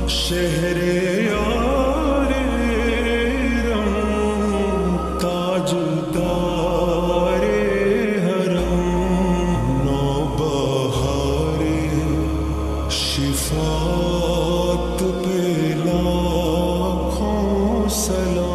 शहरे यारे रम ताजदारे हरम नौबहारे शिफात पे लाखों सलाम।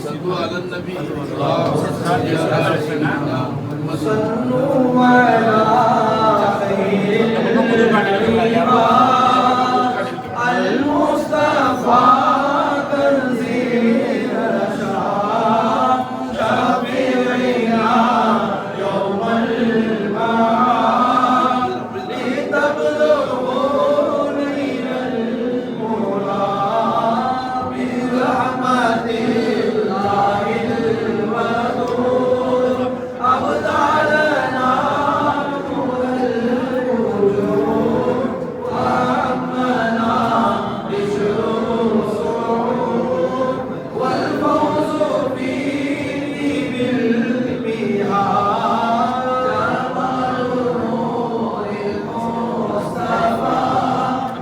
صلوا على النبي اللهم صل على سيدنا صلوا على خير العباد المصطفى تنزيل الرشاد شافعنا يوم المعاد لتبلغوا نيل المراد برحمة الله الودود أبدالنا نور الوجود وأمنا بشرور الصعود والفوز فيه بالميعاد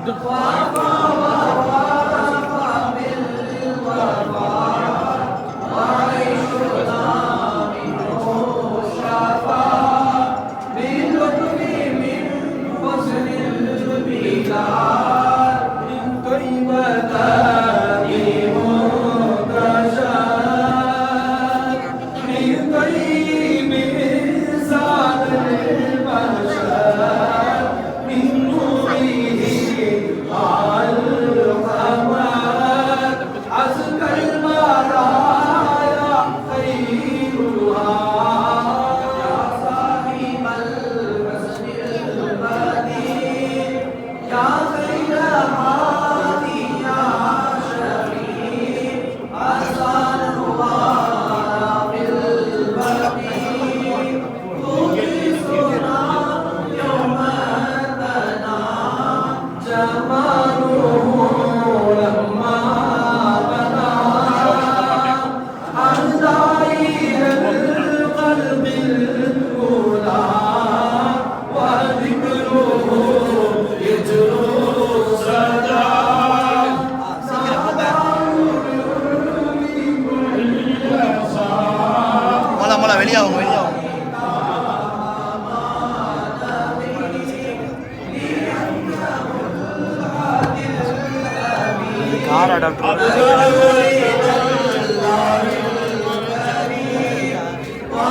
جمال نور المصطفى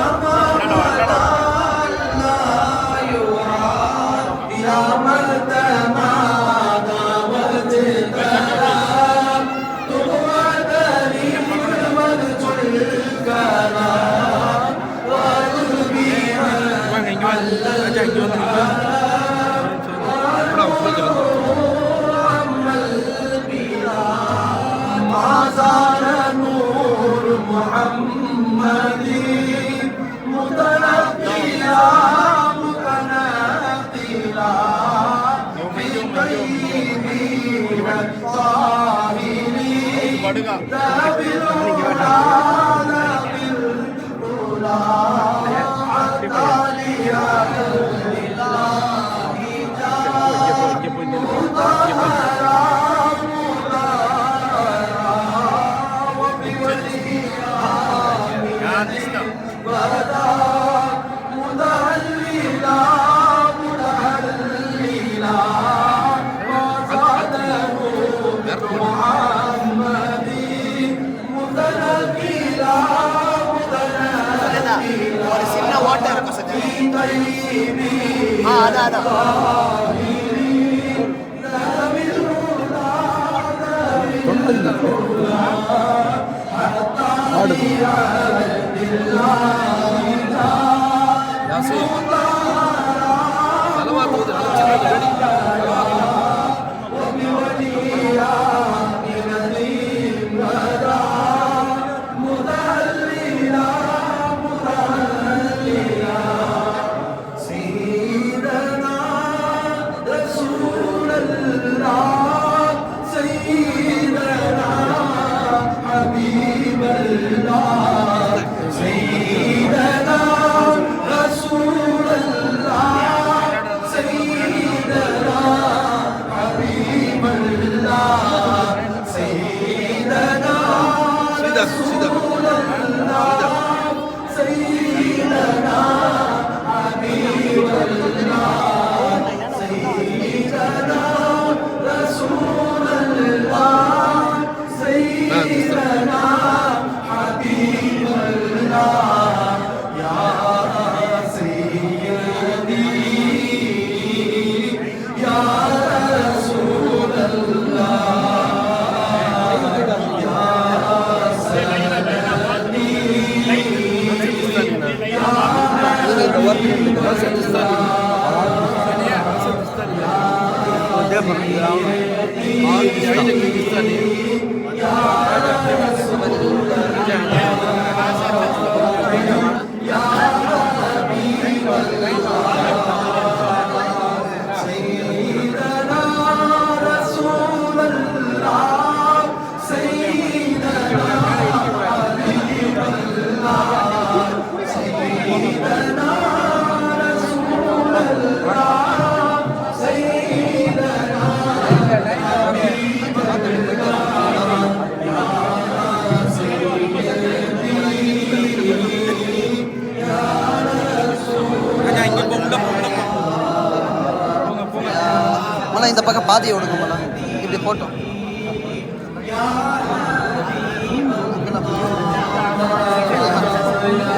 மொழி இந்த பக்கம் பாதியை விடுங்க மொழி இப்படி போட்டோம்.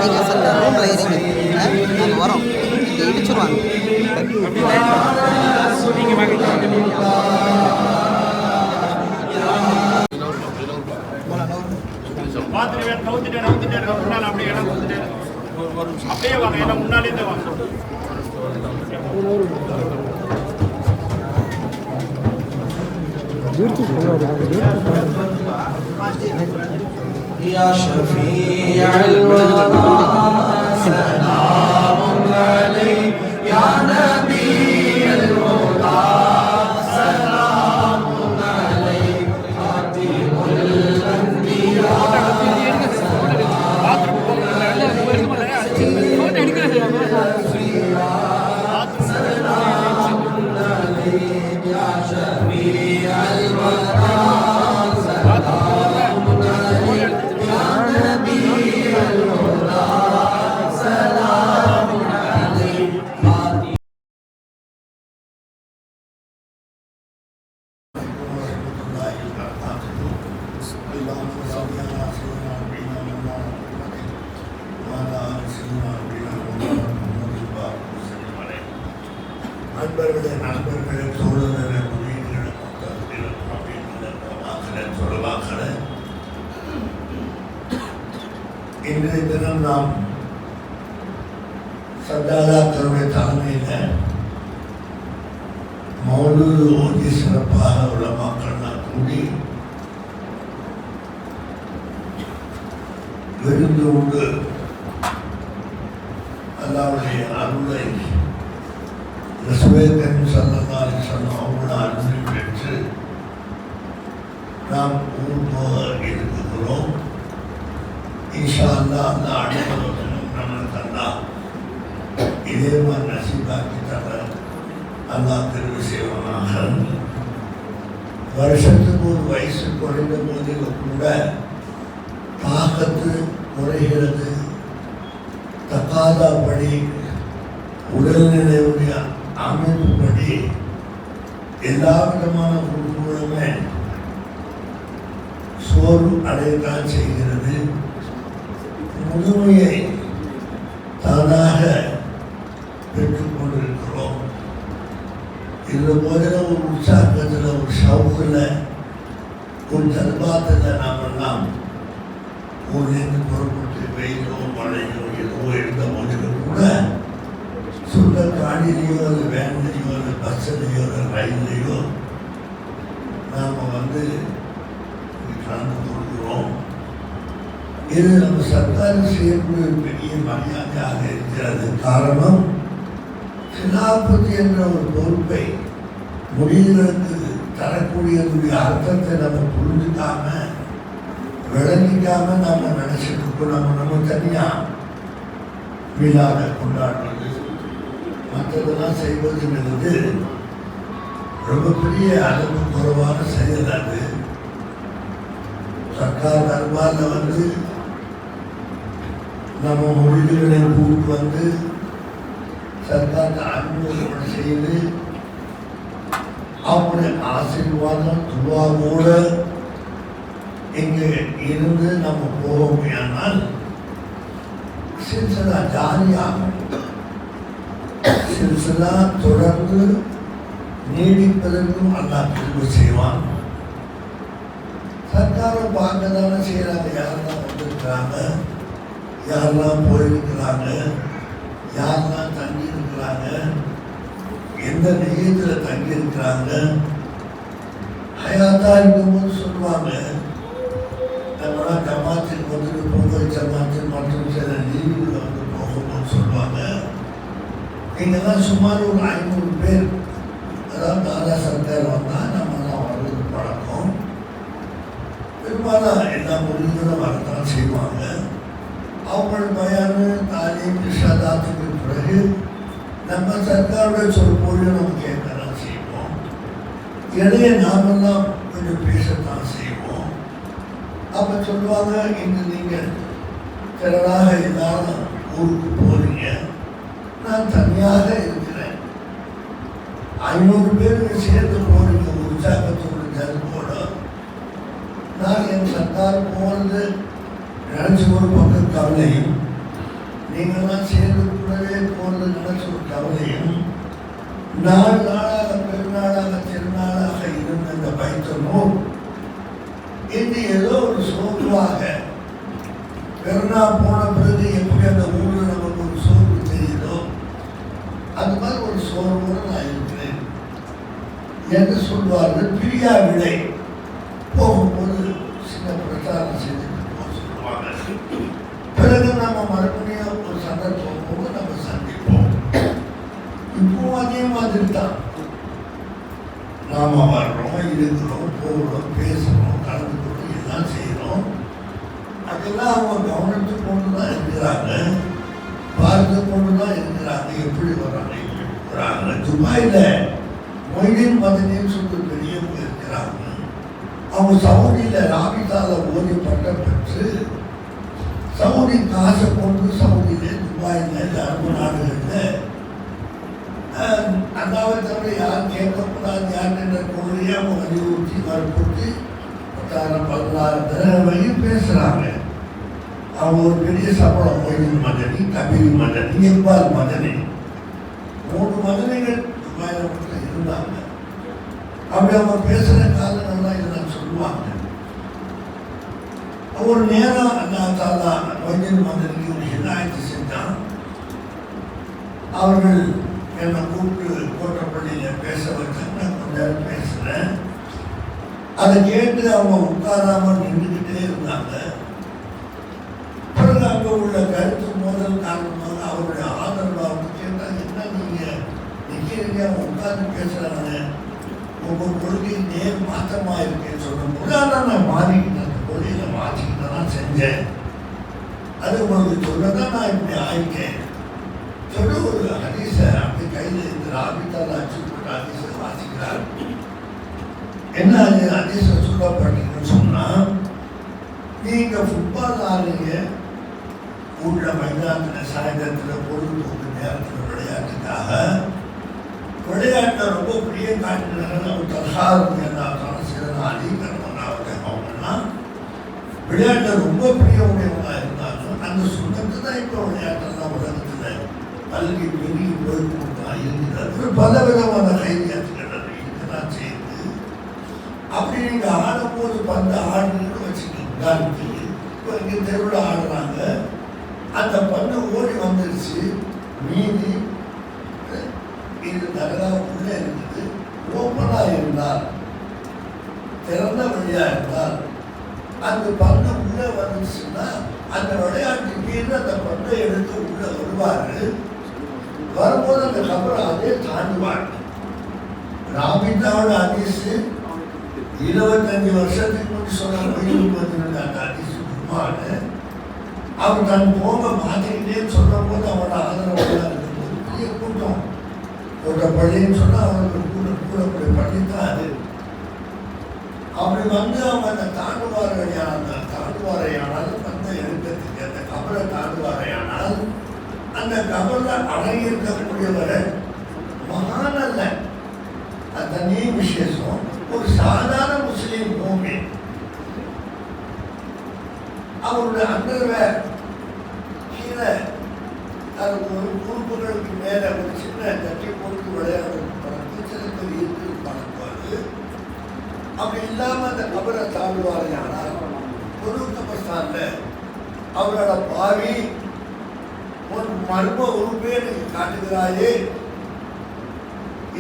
நீங்கள் சில ரூமில் இருங்க, நாங்கள் வரோம், இங்கே இடிச்சிருவாங்க. அப்படியே வாங்க, ஏன்னா முன்னாலே வாங்க. يا شفيع الورى سلام عليك يا نبي الهدى سلام عليك خاتم الانبياء يا شفيع الورى நண்பர்களே, நண்பர்களே, தோழர்களே, சொல்லுவாங்களே, இன்றைய தினம் நாம் சத்தாதாக்களுடைய தலைமையில் மௌலூது ஓதி சிறப்பாக உள்ள மக்கள்லாம் கூடி விருந்து உண்டு அல்லாவுடைய அருளை ரசூலுல்லாஹி ஸல்லல்லாஹு அலைஹி வஸல்லம் அவங்களோட அருளை பெற்று நாம் ஊர் போக இருக்கிறோம். இன்ஷா அல்லாஹ் அந்த அனுபவத்திலும் நம்மளுக்கு அல்லாஹ் இதே மாதிரி நசீபாக்கி தர அல்லாஹ் தெரிவு செய்வானாக. வருஷத்துக்கு ஒரு வயசு குறைந்த போதிலும் கூட தாக்கத்து குறைகிறது. தக்காதாப்படி உடல்நிலையுடைய அமைப்புப்படி எல்லா விதமான உறுப்புகளுமே சோர்வு அடையத்தான் செய்கிறது. முதுமையை தானாக பெற்றுக்கொண்டிருக்கிறோம். இந்த போதில் ஒரு உற்சாகத்தில், ஒரு சவுக்கில், ஒரு தர்பாத்தில் நாம் எல்லாம் ஊர்லேருந்து புறப்பட்டு வெயிலோ மழையோ ஏதோ எடுத்த போதிலும் கூட சொந்த காடிலையோ அது வேன்லையோ அது பஸ்ஸிலையோ அது ரயில்லையோ நாம் கலந்து கொடுக்கிறோம். இது நம்ம சர்க்கார் செய்யக்கூடிய ஒரு பெரிய மரியாதையாக இருக்கிறது. காரணம், சிலாபத்து என்ற ஒரு பொறுப்பை முடிவுகளுக்கு தரக்கூடியதுடைய அர்த்தத்தை நம்ம புரிஞ்சுக்காம விளங்கிக்காம நாம நினைச்சிட்டு இருக்கோம். நம்ம தனியாக விழாத கொண்டாடுறது மற்றதெல்லாம் செய்வதுங்கிறது ரொம்ப பெரிய அளவு குறைவான செயல். அது சர்க்கார் தர்பாரில் நம்ம மொழிகளை கூட்டு சர்க்கார் அனுமதி செய்து அவங்களுடைய ஆசீர்வாதம் துவாவோடு இங்கே இருந்து நம்ம போவோமையானால் சில்சிலா ஜாலியாகும். சில்சிலா தொடர்ந்து நீடிப்பதற்கும் அல்லாஹ் தெரிவு செய்வான். சர்க்காரை பார்க்க தானே செய்கிறாங்க. யாரெல்லாம் வந்திருக்கிறாங்க, யாரெல்லாம் போயிருக்கிறாங்க, யாரெல்லாம் தங்கி இருக்கிறாங்க, எந்த நெய்யத்தில் தங்கி இருக்கிறாங்க. ஹயாத்தா இருக்கும்போது சொல்லுவாங்க, நம்மளாம் ஜமாத்துக்கு வந்துட்டு போக ஜமாத்து மற்றும் சில லீவுகளை வந்து போகும்போது சொல்லுவாங்க, நீங்கள்லாம் சுமார் ஒரு 500 பேர், அதாவது தாதா சர்க்கார் வந்தால் நம்மலாம் வர்றது பழக்கம். பெரும்பாலும் எல்லா மொழிகளும் வரத்தான் செய்வாங்க. அவங்களோட பயானு தாலீம் இஷாதாத்துக்கு பிறகு நம்ம சர்க்காரோட சொல்போது நம்ம கேட்கலாம் செய்வோம். இடையே நாமெல்லாம் கொஞ்சம் பேசத்தான் செய்வோம். அப்போ சொல்லுவாங்க, இன்று நீங்கள் திரளாக எல்லாரும் ஊருக்கு போறீங்க, நான் தனியாக இருக்கிறேன். 500 பேருக்கு சேர்ந்து போறீங்க உற்சாகத்தோடு ஜல்போட. நான் என் சர்க்கார் போகிறது நினச்சி ஒரு பக்கம் கவலையும், நீங்கள்லாம் சேர்ந்து கூடவே போகிறது நினச்ச ஒரு கவலையும், நாளாக பெருநாளாக திருநாளாக இருந்த இந்த பைத்தமும் இன்று ஏதோ ஒரு சோர்வாக, பெருநா போன பிறகு எப்படி அந்த ஊரில் நமக்கு ஒரு சோர்வு தெரியுதோ அது மாதிரி ஒரு சோர்வோடு நான் இருக்கிறேன் என்று சொல்வார்கள். பிரியா விடை போகும்போது சின்ன பிரச்சாரம் செய்துட்டு போக சொல்லுவாங்க. பிறகு நம்ம மறுபடியும் ஒரு சந்தர்ப்பம் போது நம்ம சந்திப்போம். இப்போ அதே மாதிரி தான் நாம வர்றோம், இருக்கிறோம், போகிறோம், பேசுகிறோம், கலந்துக்கிறோம், எல்லாம் செய்கிறோம். அதெல்லாம் அவங்க கவனித்து கொண்டு தான் இருக்கிறாங்க, பார்த்து கொண்டு தான் இருக்கிறாங்க. எப்படி வர்றாங்க, எப்படி போகிறாங்க. துபாயில் மொய்தீன் மதனின்னு சொல்லி பெரியவங்க இருக்கிறாங்க. அவங்க சவுதியில் ராபிதாவில் ஓதி பட்டம் பெற்று சவுதி காசை கொண்டு சவுதியில் துபாயில் அரபு நாடுகளில் அதாவது தவிர யாரும் கேட்கக்கூடாது யார் என்ற கொள்கையை அவங்க வலியுறுத்தி வற்புறுத்தி 16 தடவையும் பேசுகிறாங்க. அவங்க ஒரு பெரிய சம்பளம், மொய்தீன் மதனி, கபீர் மதனி, இக்பால் மதனி, 3 மதனிகள் துபாயில் மட்டும் இருந்தாங்க. அப்படி அவங்க பேசுகிற காரணங்கள்லாம் இதெல்லாம் சொல்லுவாங்க. ஒரு நேரம் அல்லா மொய்தீன் மதனிக்கு ஒரு ஹிதாயத்து செஞ்சான். அவர்கள் என்னை கூப்பிட்டு கோட்டப்பள்ளியில் பேச வச்சாங்க. நான் கொஞ்ச நேரம் பேசுகிறேன். அதை கேட்டு அவங்க உட்காராமல் நின்றுக்கிட்டே இருந்தாங்க. பிறகு அங்கே உள்ள கருத்து மோதல் காரணமாக அவருடைய ஆதரவு அவங்க கேட்டாங்க, என்ன நீங்கள் நிற்கிறீங்க, அவங்க உட்கார்ந்து பேசுகிறாங்க, உங்கள் கொள்கை நேர் மாற்றமாக இருக்கேன்னு சொல்லும்போது ஆனால் நான் மாறிக்கிட்டேன், அந்த கொள்கையில் மாற்றிக்கிட்டு தான் செஞ்சேன். அது உங்களுக்கு சொல்லதான் நான் இப்படி ஆயிட்டேன் சொல்லி ஒரு ஹதீஸை அப்படி கையில் இந்த ராபித்தால் அச்சு போட்டு ஹதீஸை வாசிக்கிறார். என்ன ஹதீஸை சொல்லப்பட்டீங்கன்னு சொன்னால், நீங்கள் ஃபுட்பால் ஆடுறீங்க, உள்ள மைதானத்தில் சாயந்தரத்தில் பொழுதுபோக்கு நேரத்தில் விளையாட்டுக்காக விளையாட்டில் ரொம்ப பெரிய காட்டுகிறாங்க. அவர் தற்காலம் எல்லாத்தாலும் சிறந்த அதிகரணமாக அவங்கன்னா விளையாட்டில் ரொம்ப பெரிய உடையவங்களாக இருந்தாலும் அந்த சுத்தத்தை தான் இப்போ விளையாட்டெல்லாம் உலகத்தில் பல்கி பெருகி போய்தான் இருக்கிறது. பல விதமான கைதியாற்றுகள் இருக்கதான் செய்யுது. அப்படி நீங்கள் ஆடும்போது பந்து ஆடுன்னு வச்சுக்கோங்க. இப்போ இங்கே தெருவில் ஆடுறாங்க, அந்த பந்து ஓடி வந்துருச்சு, மீதி இது தகரா உள்ளே இருக்குது, ஓப்பனாக இருந்தால் திறந்த வழியாக இருந்தால் அந்த பந்து உள்ளே வந்துச்சுன்னா அந்த விளையாட்டு மீது அந்த பந்தை எடுத்து உள்ளே வருவார். வரும்போது அந்த கபரை அதே தாண்டுவார். ராபிதாவோட ஹதீஸு 25 வருஷத்துக்கு முன்னாடி சொன்ன அந்த ஹதீஸு குர்ஆன் அவர் தன் போக மாற்றிக்கிட்டே சொல்லும் போது அவரோட ஆதரவாக இருக்கும்போது பெரிய கூட்டம் ஒரு பள்ளின்னு சொன்னால் அவருக்கு கூடக்கூடிய பள்ளி தான் அது. அப்படி வந்து அவங்க அந்த தாண்டுவாரையானால் பந்தை எடுக்கிறதுக்கு அந்த கபரை தாண்டுவாரையானால் அந்த கபரில் அடங்கி இருக்கக்கூடியவரை மகான் அல்ல, அது தனி விசேஷம். ஒரு சாதாரண முஸ்லீம் மூமின் அவருடைய அண்டர்வேர் கீழே அது ஒரு உறுப்புகளுக்கு மேலே ஒரு சின்ன தட்டி போட்டு விளையாடும் பழக்கம் சில பேர் இருக்கிற பழக்கம். அப்படி இல்லாமல் அந்த கபரை தாழ்வாரையானால் பொது கபஸ்தானில் அவரோட பாவி உன் மர்ம உறுப்பே எனக்கு காட்டுகிறாயே,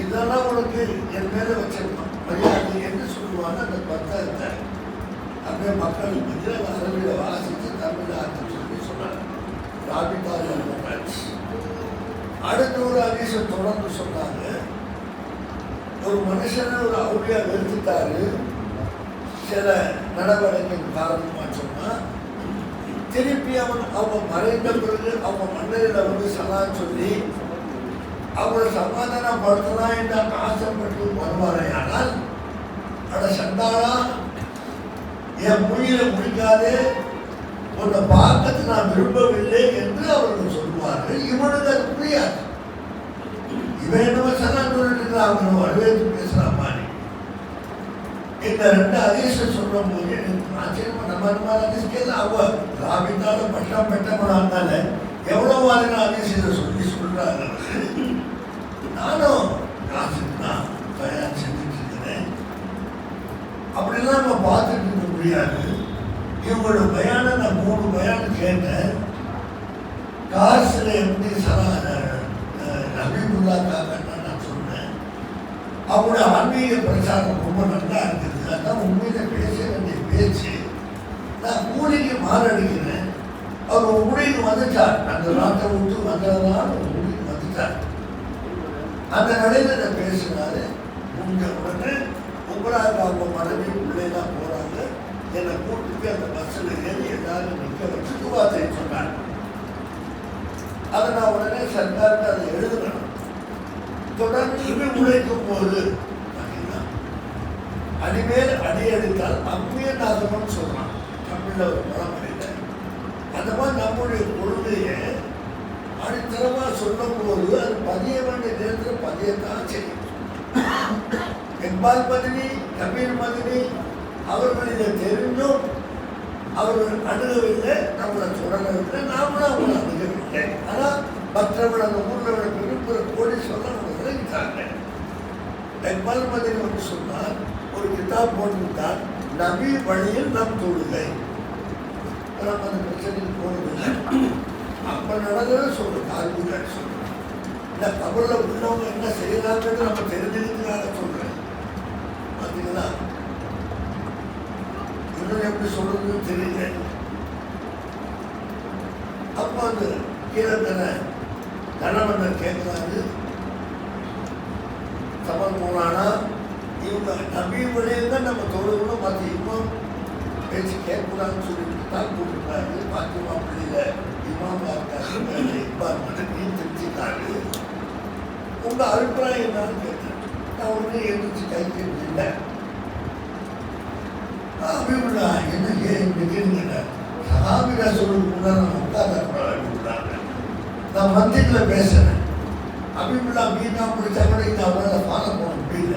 இதெல்லாம் உனக்கு என் மேல வச்சிருக்கோம் மரியாதை என்று சொல்லுவாங்க. அந்த பத்தத்தை அப்படியே மக்கள் மத்தியில் அரபியில் வாசித்து தமிழ் அர்த்தம் சொல்லி சொன்னார். ராபிதால் அடுத்த ஒரு ஹதீஸை தொடர்ந்து சொன்னாங்க. ஒரு மனுஷனை ஒரு அவுளியா வெறுத்துட்டாரு சில நடவடிக்கையின் காரணமா சொன்னா, திருப்பி அவங்க மறைந்த பிறகு அவங்க மன்னரில் வந்து சலாம் சொல்லி அவங்களை சமாதானப்படுத்தலாம் என்று ஆசைப்பட்டு வருவாரே. ஆனால் அட சண்டாளா, என் மொழியில முடிக்காதே, உன்னை பார்க்கறது நான் விரும்பவில்லை என்று அவர்கள் சொல்லுவார்கள். இவனுக்கு அது புரியாது. இவன் என்னவோ சலாம் சொல்லிட்டு அவங்க வரவேற்று பேசுறான் மாதிரி. இந்த ரெண்டு ஹதீஸை சொல்லும் போது ஆச்சரியமா நம்ம ஹதீஸ்க்கு அவ ராபிதால பட்டம் பெற்றவனால எவ்வளவு வாரின ஹதீஸ் இதை சொல்லி சொல்றாங்க. நானும் காசுக்கு தான் தயார் செஞ்சுட்டு இருக்கிறேன். அப்படிலாம் நம்ம பார்த்துட்டு இருக்க முடியாது. இவங்களோட பயான நான் 3 பயானம் கேட்டேன். காசுல எப்படி நபிமுல்லாக்காக நான் சொன்னேன். அவங்களோட ஆன்மீக பிரச்சாரம் ரொம்ப நல்லா இருக்குது. அதான் உண்மையில பேச வேண்டிய பேச்சு. நான் கூலிக்கு மாறடிக்கிறேன். அவர் உண்மைக்கு வந்துட்டார். அந்த நாட்டை விட்டு வந்ததுனால உண்மைக்கு வந்துட்டார். அந்த நிலையில நான் பேசினாரு. முடிஞ்ச உடனே உங்களாக அவங்க மனைவி பிள்ளைலாம் போறாங்க. என்னை கூப்பிட்டு அந்த பஸ்ஸில் ஏறி எல்லாரும் நிற்க வச்சு துவாத்தை சொன்னாங்க. அதை நான் உடனே சர்க்காருக்கு அதை எழுதுனேன். தொடர்ந்து உழைக்கும் போது அடிமேல் அடி எடுத்தால் அம்மிய நாகம்னு சொல்றான் தமிழ்ல ஒரு பழமொழியில. அந்த மாதிரி நம்முடைய கொள்கையை அடித்தரமா சொல்லும் போது அது பதிய வேண்டிய நேரத்தில் பதியத்தான் செய்யும். இக்பால் மதினி, கபீர் மதினி அவர்கள் இதை தெரிந்தும் அவர்கள் அணுகவில்லை, நம்மளை தொடரவில்லை, நாமளும் அவங்களை அணுகவில்லை. ஆனால் மற்றவர்கள் அந்த ஊரில் பெரும்புற கோடீஸ்வரர் அவங்க விளங்கிட்டாங்க. இக்பால் மதினி வந்து சொன்னால் ஒரு கிதாப் போட்டுவிட்டால் நபி வழியில் நம் தொழுகை. நம்ம அந்த பிரச்சனைக்கு போனதில்லை. அப்போ நடந்ததை சொல்கிறோம். தாழ்வுகள் சொல்கிறோம். இந்த கபரில் உள்ளவங்க என்ன செய்யலாம்னு நம்ம தெரிஞ்சுக்கிறதுக்காக சொல்கிறேன். பார்த்தீங்களா, இன்னும் எப்படி சொல்றதுன்னு தெரியல. அப்போ அந்த கீழத்தனை தனவந்தர் கேட்கிறாரு, சபல் போனானா இவங்க நபி வழியில் தான் நம்ம தொழுகணும், மற்ற இமாம் பேச்சு கேட்கக்கூடாதுன்னு சொல்லிட்டு தான் கூப்பிட்டாரு. பாத்திமா பள்ளியில இமாம் இருக்காரு, இக்பால் மட்டும் நீ தெரிஞ்சுக்காரு. உங்க அபிப்பிராயம் என்னன்னு கேட்டேன். நான் உடனே எழுந்திரிச்சு கை கேட்டு அபிமுல்லா என்ன கேட்குங்க. சஹாபிரா சொல்லுக்கு முன்னாடி நம்ம உட்கார்ந்தாங்க. நான் மந்திரில் பேசுறேன். அபிமுல்லா மீனா பிடிச்சா கூட இங்கே அவரால் ஃபாலோ பண்ண முடியல.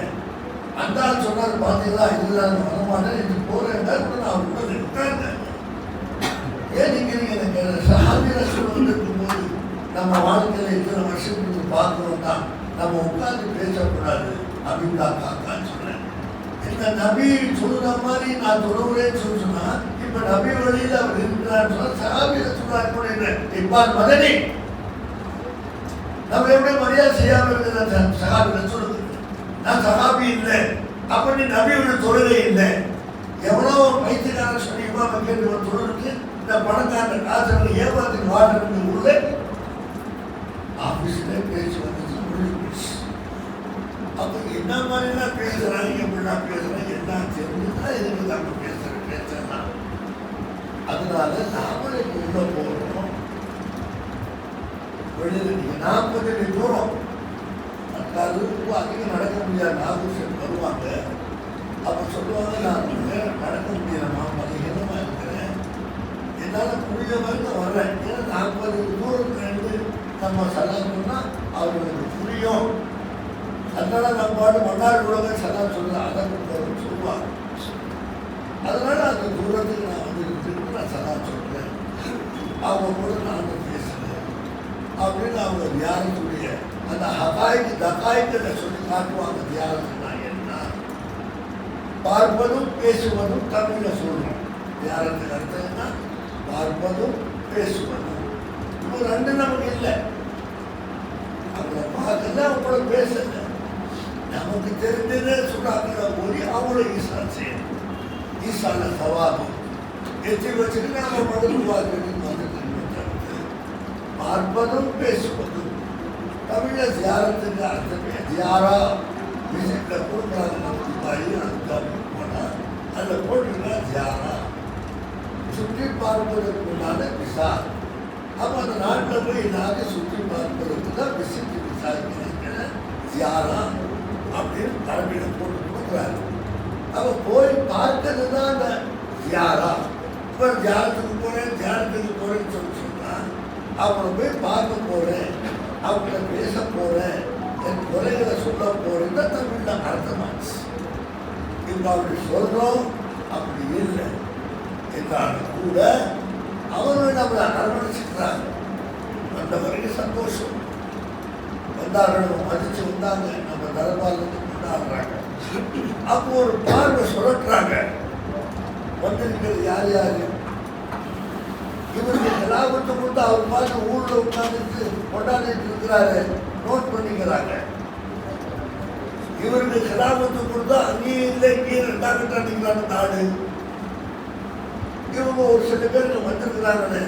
அந்த ஆள் சொன்னார், பார்த்தீங்களா இல்லை நான் வரமாட்டேன் இது போகிறேன் கூட நான் அவர் கூட நிற்கிறேன். ஏன் நீங்கள் எனக்கு சஹாபிரா சொல்லுன்னு இருக்கும்போது நம்ம வாழ்க்கையில் இத்தனை வருஷத்துக்கு பார்க்கணும் தான் நம்ம உட்கார்ந்து பேசக்கூடாது. அபிமுல்லா காக்கான்னு சொன்னேன். இந்த நபி சொல்ற மாதிரி நான் தொழுகிறேன்னு சொன்னா இப்ப நபி வழியில் அவர் இருக்கிறான்னு சொன்னா சஹாபியில சொல்றாரு. இக்பால் மதனி நம்ம எப்படி மரியாதை செய்யாம இருக்கிற சஹாபியில சொல்லுது. நான் சஹாபி இல்லை, அப்ப நீ நபியோட தொழுகை இல்லை. எவ்வளோ பைத்தியக்கார சொல்லி இமாம கேட்டு ஒரு தொழுதுக்கு இந்த பணக்கார காசு ஏமாத்துக்கு வாடுறது உள்ள ஆபீஸ்ல பேச்சு வந்துச்சு, முடிஞ்சு போச்சு. அப்போ என்ன மாதிரிலாம் பேசுறாங்க, எப்படிலாம் பேசுறாங்க, என்ன தெரிஞ்சுதான் இதுக்கு நம்ம பேசலாம். அதனால நாமளே உள்ள போகிறோம். வெளியில் நீங்கள் 40 அடி தூரம் அதாவது அதிகம் நடக்க முடியாது. நாகூர் வருவாங்க. அப்போ சொல்லுவாங்க, நான் நடக்க முடியலமா, அதிகமாக இருக்கிறேன், என்னால் முடிஞ்ச மாதிரி நான் வர்றேன். ஏன்னா 40 தூரத்துலேருந்து நம்ம சலாம் சொன்னால் அவங்களுக்கு புரியும். அதனால நம்ம பாட்டு மன்னார் உலக சலாம் சொல்லலாம், அதை சொல்லுவாங்க. அதனால அந்த தூரத்துக்கு நான் வந்து இருக்கு, நான் சலாம் சொல்கிறேன், அவங்க கூட நான் பேசுகிறேன் அப்படின்னு அவங்க தியானத்துடைய அந்த ஹகாய்க்கு தகாய்களை சொல்லி காட்டுவாங்க. தியானத்துனா என்ன, பார்ப்பதும் பேசுவதும் தமிழில் சொல்லணும். தியானத்துக்கு அர்த்தம் என்ன, பார்ப்பதும் பேசுவதும். இப்போ ரெண்டு நமக்கு இல்லை. அவங்கள பார்க்கல, அவங்கள பேசல. நமக்கு தெரிஞ்சதே சொல்றாங்க போய் அவங்கள ஈசான் செய்யணும். ஈசான சவாபு எத்தி வச்சுட்டு நம்ம மகளுக்கு வாக்குறதுக்கு வந்துட்டு பார்ப்பதும் பேசுவதும். தமிழ தியாரத்துக்கு அர்த்தமே தியாரா விசிட்டில் கொடுக்குறாங்க. நமக்கு பாய் அதுக்காக போனால் அதில் போட்டுருக்கா தியாரா சுற்றி பார்ப்பதற்கு உண்டான விசா. அப்போ அந்த நாட்டில் போய் நாங்கள் சுற்றி பார்ப்பதற்கு தான் விசிட் விசா கிடைக்கிற தியாரா அப்படின்னு தலைமையில் போட்டு கொடுக்குறாரு. அப்போ போய் பார்க்கறது தான் அந்த தியாரா. இப்போ தியானத்துக்கு போகிறேன்னு சொல்லி சொன்னால் அவங்கள போய் பார்க்க போகிறேன், அவங்கள பேச போகிறேன், என் குறைகளை சொல்ல போகிறேன்னு தான் தமிழில் அர்த்தமாச்சு. இப்போ அப்படி சொல்கிறோம், அப்படி இல்லை என்றாலும் கூட அவர்கள் நம்மளை அரவணைச்சிக்கிறாங்க. அந்த வரைக்கும் சந்தோஷம். வந்தார்கள், மதிச்சு வந்தாங்க, நம்ம தரபாலுக்கு கொண்டாடுறாங்க. அப்போ ஒரு பார்வை சுழற்றாங்க. வந்திருக்கிறது யார் யாரு? இவருக்கு லாபத்தை கொடுத்து அவர் பார்த்து ஊரில் உட்காந்துட்டு கொண்டாடிட்டு இருக்கிறாரு, நோட் பண்ணிக்கிறாங்க. இவருக்கு கிராமத்தை கொடுத்தா அங்கேயும் இல்லை, இங்கேயும் ரெண்டாம் கட்டாண்டிக்கிறாங்க நாடு. இவங்க ஒரு சில பேருக்கு வந்திருக்கிறாங்களே,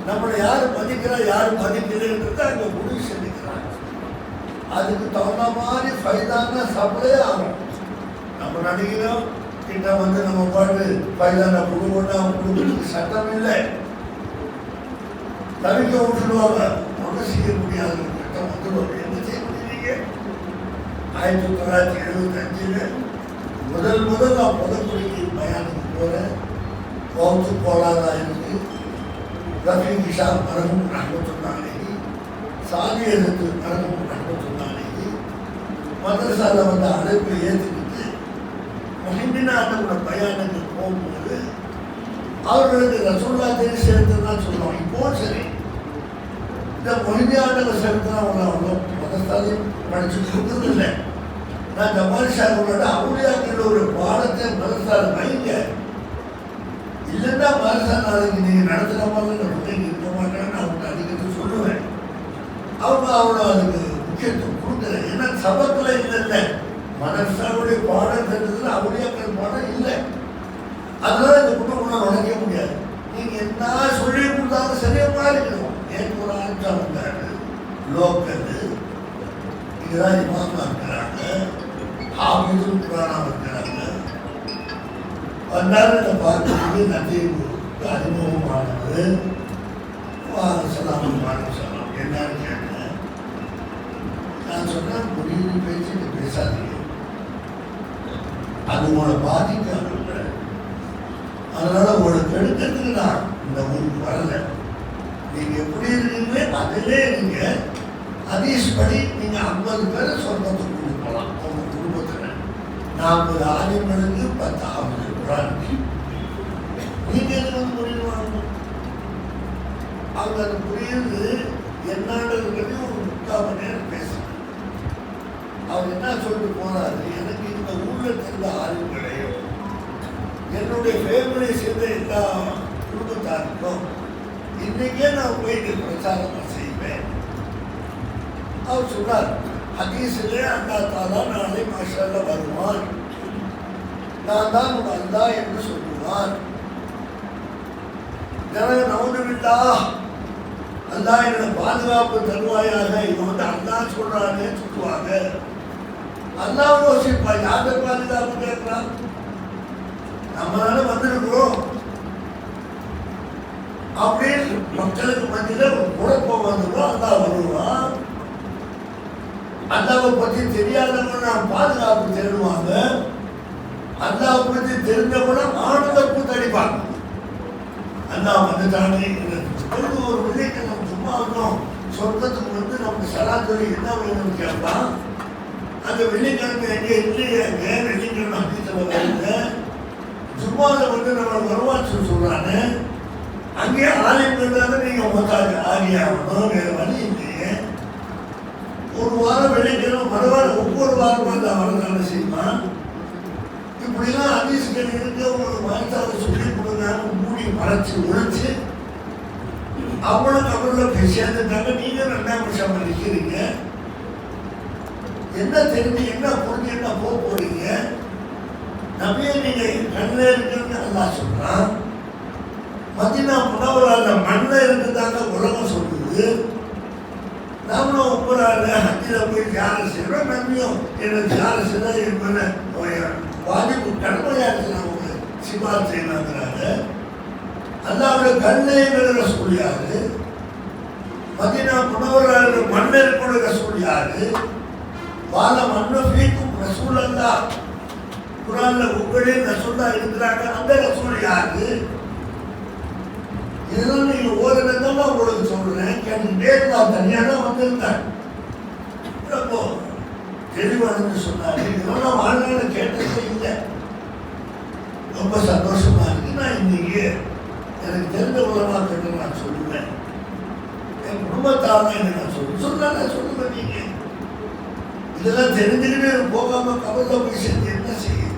நம்மளை யார் மதிக்கிறா யார் மதிக்கலைன்றது அங்கே முடிவு செஞ்சுக்கிறாங்க. அதுக்கு தகுந்த மாதிரி ஃபைதான சப்ளை ஆகும். நம்ம நடிக்கிறோம் கிட்ட வந்து நம்ம பாட்டு ஃபைதான கொடுக்கணும், அவங்க கொடுக்கறதுக்கு சட்டம் இல்லை. தவிக்க விட்டுடுவாங்க, ஒன்றும் செய்ய முடியாது. சட்டம் வந்துடுவாங்க, என்ன செய்ய முடியீங்க? 1975 முதல் நான் புதக்குடிக்கு பயானுக்கு போகிறேன். கவுத்து போலாதா இருக்கு. ரஃபி கிஷா மரமும் ரஹ்மத்துல்லாஹி, சாதி எதிர்த்து மரமும் ரஹ்மத்துல்லாஹி மதரசாவில் வந்து அழைப்பு ஏற்றுக்கிட்டு மஹிந்தினாட்டோட பயானுக்கு போகும்போது அவர்களுக்கு ரசூல்லா தேடி சேர்த்து தான் சொல்லுவாங்க. இப்போ சரி, இந்த மொழியாண்டவ சேர்த்து தான் அவ்வளோ மதரசாலையும் படிச்சு கொடுக்குறது இல்லை. நான் ஜமால் ஷாஹோட அவுளியாக்கள் ஒரு பாடத்தை மதரசாவில் வைங்க, இல்லைன்னா மதரசா நாளைக்கு நீங்கள் நடத்துகிற மாதிரி நான் இருக்க மாட்டேன்னு அவங்க அடிக்கடி சொல்லுவேன். அவங்க அவ்வளோ அதுக்கு முக்கியத்துவம் கொடுக்குற. ஏன்னா சபத்தில் இல்லை, மதரசாவுடைய பாடம் தெரிஞ்சதுல அவுளியாக்கள் பாடம் இல்லை. அதனால இந்த குடும்பம் உழைக்க முடியாது. நீங்கள் என்ன சொல்லி கொடுத்தாலும் சரியாக இருக்கணும். ஏன் ஒரு ஆட்சா வந்தாரு லோக்கல், இதுதான் இமாமா இருக்கிறாங்க, ஆபிதும் புராணா இருக்கிறாங்க. வந்தாலும் இந்த பார்க்கறதுக்கு நதீபுக்கு அறிமுகமானது. சொல்லாம் என்னன்னு கேட்டேன். நான் சொன்னேன், முடிவு பேச்சு பேசாதீங்க, அது உங்களை பாதிக்காது. அதனால உங்களை கெடுக்கிறதுக்கு நான் இந்த ஊருக்கு வரல. நீங்க எப்படி இருக்கீங்களே அதிலே நீங்க ஹதீஸ் படி நீங்க 50 பேரை சொந்தத்துக்கு கொடுக்கலாம். உங்க குடும்பத்துல 40 ஆலிம்களுக்கு 10 ஆவது குரானுக்கு நீங்க எதுக்கு முடிவு வாங்கணும்? அவங்க அது புரியுது என்னன்றது பற்றி ஒரு 3/4 மணி நேரம் பேசுறேன். அவர் என்ன சொல்லிட்டு போறாரு, எனக்கு இந்த ஊர்ல தெரிந்த ஆலிம்களையும் என்னுடைய ஃபேமிலியை சேர்ந்த எல்லா குடும்பத்தாருக்கும் இன்னைக்கே நான் போயிட்டு பிரச்சாரம் செய்வேன். அவர் சொன்னார், ஹதீஸிலே அல்லாஹ் தஆலா நாளை மாஷாஅல்லாஹ் வருவான், நான் தான் உன் அல்லாஹ் என்று சொல்லுவான். ஜனங்க நவுதுபில்லா, அல்லாஹ் என்னோட பாதுகாப்பு தருவாயாக, இது வந்து அல்லாஹ் சொல்றானே சொல்லுவாங்க. அல்லாஹ் யோசிப்பா, யார்கிட்ட பாதுகாப்பு கேட்கலாம்? நம்மளால வந்திருக்கிறோம் அப்படின்னு மக்களுக்கு மத்தியில் ஒரு குழப்பம் வந்துடும். அல்லாஹ் வருவான். அல்லாவை பற்றி தெரியாதவங்க நாம் பாதுகாப்பு தேடுவாங்க. அல்லாவை பற்றி தெரிஞ்சவங்க ஆணுதற்கு தடிப்பாங்க. அல்லாஹ் வந்துட்டானே ஒரு விளையாட்டு சும்மா வந்தோம், சொர்க்கத்துக்கு வந்து நமக்கு சராசரி என்ன வேணும்னு கேட்பான். அந்த வெள்ளிக்கிழமை எங்கே இல்லையாங்க, வெள்ளிக்கிழமை அங்கீத்தில் வருங்க, ஜும்மாவில் வந்து நம்ம வருவான்னு சொல்றாங்க. அங்கே ஆலயங்கள்ல நீங்க உட்காந்து ஆகியாகணும், வேற வழி இல்லையே. ஒரு வாரம் வெள்ளிக்கிழமை மறுவாரம் ஒவ்வொரு வாரமும் அந்த வரதான செய்வான். இப்படிலாம் ஹதீஸ்கள் இருக்க ஒரு மனசாவை சொல்லி கொடுங்க, மூடி மறைச்சு உழைச்சு அவங்களும் கபரில் போய் சேர்ந்துட்டாங்க. நீங்க 2ஆம் வருஷம் நிற்கிறீங்க. என்ன தெரிஞ்சு என்ன புரிஞ்சு என்ன போக போறீங்க? நபியை நீங்க கண்ணில் இருக்குன்னு அல்லாஹ் சொல்றான். மதீனா முனவரால மண்ணில் இருக்குதாங்க உலகம் சொல்லுது. நாமளும் உப்பரால ஹஜ்ஜில் போய் தியானம் செய்யறோம். நம்பியும் என்ன தியானம் செய்தா என்ன வாஜிப்பு கடமையாக அவங்க சிபால் செய்யலாங்கிறாங்க. அல்லாவுடைய கண்ணைங்கிற ரசூல் யாரு? மதீனா முனவரால மண்ணில் இருக்கிற ரசூல் யாரு? வாழ மண்ணை வீக்கும் ரசூல் அல்லா. குரான்ல உங்களே ரசூலா இருக்கிறாங்க. அந்த ரசூல் யாரு? இதெல்லாம் நீங்க ஓதுனதான் உங்களுக்கு சொல்றேன். கேட்டுக்கிட்டே நான் தனியாக தான் வந்திருந்தேன். அப்போ தெளிவானு சொன்னாரு. இதெல்லாம் வாழ்நாள கேட்டதே இல்லை. ரொம்ப சந்தோஷமா இருக்கு. நான் இன்னைக்கு எனக்கு தெரிஞ்ச உலகமா கேட்டு நான் சொல்லுவேன். என் குடும்பத்தாரா என்ன நான் சொல்லுவேன். நீங்க இதெல்லாம் தெரிஞ்சுக்கிட்டு போகாம கவலை போய் செஞ்சு என்ன செய்யும்?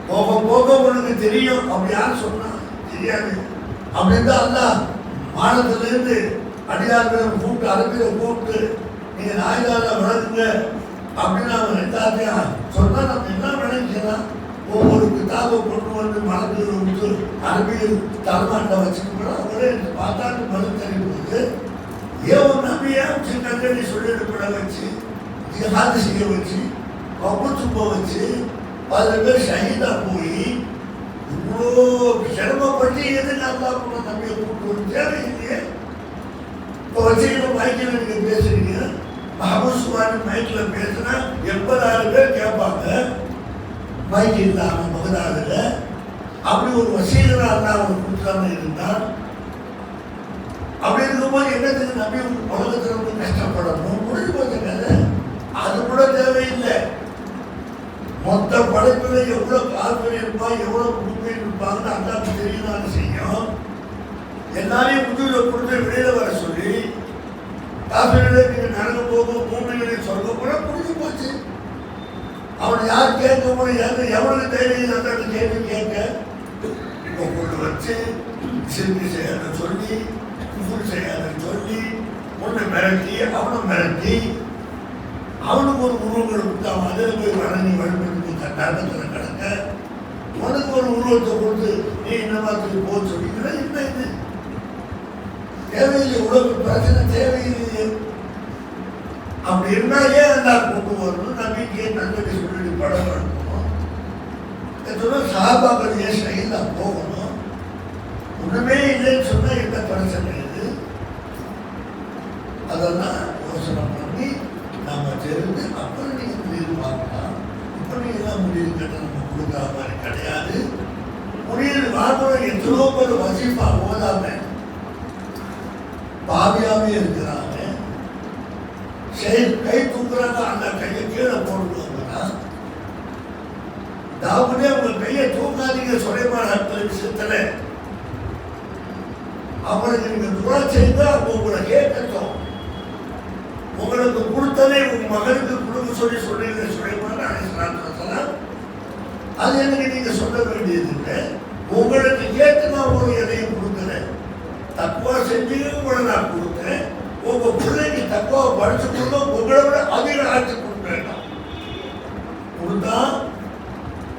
போக போக உனக்கு தெரியும். அப்படி யார் சொன்னா? தெரியாது. அப்படின்னு தான் அல்ல மானத்திலிருந்து அடியார்களை கூப்பிட்டு அரபியில கூப்பிட்டு நீங்க நாய்தால வளருங்க அப்படின்னு அவன் 2ஆத்தையா சொன்னா நம்ம என்ன விளைக்கலாம்? ஒவ்வொரு கிதாபை கொண்டு வந்து மனதில் விட்டு அரபியில் தலைமாட்ட வச்சுக்கணும். அவங்களே பார்த்தாட்டு பதில் தெரிவிப்பது ஏன் ஒரு நம்பியா கங்கடி சொல்லிட்டு வச்சு ஜிஹாது செய்ய வச்சு கபூத்து போக வச்சு 10 பேர் ஷஹீதா போய் இவ்வளோ சிரமப்பட்டு எதுக்கு அல்லாஹ் கூட நம்பியை கூப்பிட்டு வந்து தேவையில்லையே. இப்போ வச்சுக்கிட்ட மைக்கில் நீங்க பேசுறீங்க. மஹமூத் சுபானி மைக்கில் பேசுனா 80,000 பேர் கேட்பாங்க. மைக் இல்லாம பகதாதுல அப்படி ஒரு வசீகரா அல்லாஹ் அவர் கொடுக்காம இருந்தால் அப்படி இருக்கும்போது என்னத்துக்கு நம்பி உலகத்தில் வந்து கஷ்டப்படணும்? முடிஞ்சு போச்ச கதை. அது கூட தேவையில்லை. மொத்த படைப்புல எவ்வளவு கால்பனை இருப்பா எவ்வளவு உண்மையில் இருப்பாங்கன்னு அல்லாஹ்வுக்கு தெரியுதான செய்யும். எல்லாரையும் முதுகுல கொடுத்து வெளியில வர சொல்லி காபிர்களை நீங்க நரகம் போகும் மூமின்களை சொல்ல போனா முடிஞ்சு போச்சு. அவனை யார் கேட்க முடியாது? எவனுக்கு தைரியம் அந்த கேள்வி கேட்க? இப்போ கொண்டு வச்சு சிறுமி செய்யாத சொல்லி குஃபுர் செய்யாத சொல்லி ஒன்று மிரட்டி அவனை மிரட்டி அவனுக்கு ஒரு உருவங்களை கொடுத்து அவன் அதில் போய் வணங்கி வழிபட்டு கட்டாட்டத்தில் கிடக்க உனக்கு ஒரு உருவத்தை கொடுத்து நீ என்ன மாதிரி போக சொல்லிக்கிற என்ன இது தேவையில்லை. உலக பிரச்சனை தேவையில்லையே. அப்படி இருந்தா ஏன் அந்த கொண்டு வரணும்? நம்பிக்கையை நன்கடி சொல்லிட்டு படம் எடுக்கணும். சாபாக்கள் ஏன் ஷஹீதா போகணும்? ஒண்ணுமே இல்லைன்னு சொன்னா என்ன பிரச்சனை இது? அதெல்லாம் யோசனை பண்ணி நம்ம தெரிந்து அப்புறம் நீங்க முடிவு வாங்கலாம். இப்போ நீங்க முடிவு கேட்ட நம்ம கொடுக்குற மாதிரி கிடையாது. முடிவு வாங்கணும். எத்தனோ பேர் வசீஃபா ஓதாம பாவியாவே இருக்கிறாங்க. கை தூக்குறாங்க. அந்த கையை கீழே போடுவாங்கன்னா தாவுனே உங்க கையை தூக்காதீங்க. சுலைமான விஷயத்துல அவனுக்கு நீங்க துணை செய்தா உங்களை கேட்கட்டும். உங்களுக்கு கொடுத்ததே உங்க மகனுக்கு கொடுக்க சொல்லி சொல்றீங்க சுலைமான அலைஹிஸ்ஸலாம். அது எனக்கு நீங்க சொல்ல வேண்டியது இல்லை. உங்களுக்கு கேட்டு நான் உங்களுக்கு எதையும் கொடுக்குறேன். தக்குவா செஞ்சு உங்களை நான் கொடுத்தேன். உங்க பிள்ளைக்கு தக்குவா படிச்சு கொடுத்தா உங்களை விட அதிக ஆட்சி கொடுப்பேன். கொடுத்தா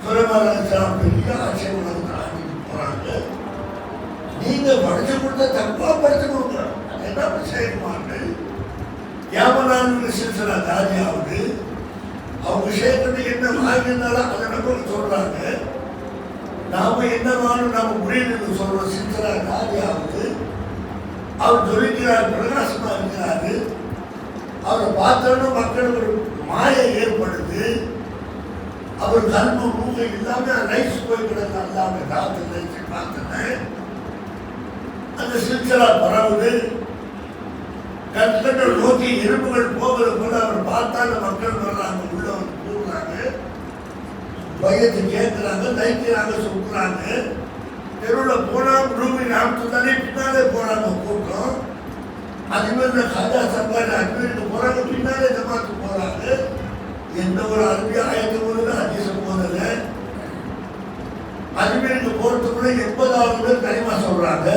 சுலைமான அலைஹிஸ்ஸலாம் பெரிய ஆட்சி உலகத்தில் ஆட்சிக்கு போறாங்க. நீங்க படிச்சு கொடுத்த தக்குவா படிச்சு கொடுக்குறோம். என்ன செய்யமாட்டு யாமலான சில்சிலா தாரியாவது அவங்க சேர்க்கறது என்ன வாங்கினாலும் அதை நம்ம சொல்றாங்க. நாம என்ன வாங்கணும் நாம முடிவு சொல்றோம். சில்சிலா தாரியாவது அவர் ஜொலிக்கிறார், பிரகாசமா இருக்கிறாரு. அவரை பார்த்தோன்னு மக்களுக்கு ஒரு மாயை ஏற்படுது. அவர் கல்வி மூகை இல்லாம லைஃப் போய் கிடக்கு. அல்லாம டாக்டர் லைஃப் பார்த்தேன். அந்த சில்சிலா பரவுது. கற்கட்ட நோக்கி எறும்புகள் போவது போல அவர் பார்த்தால மக்கள் வர்றாங்க. உள்ள வந்து கூடுறாங்க. பயத்தை கேட்கிறாங்க, தைக்கிறாங்க, சொல்றாங்க. தெருவில் போனா ரூமி நாமத்துதானே பின்னாலே போறாங்க கூட்டம். அதுமாதிரி ஹஜா சம்பாரி அஜ்மீருக்கு போறாங்க. பின்னாலே ஜமாத்து போறாங்க. எந்த ஒரு அருமையா ஆயத்து போதுல அதிசம் போதில்ல. அஜ்மீருக்கு போறதுக்குள்ள 80,000 பேர் கனிமா சொல்றாங்க.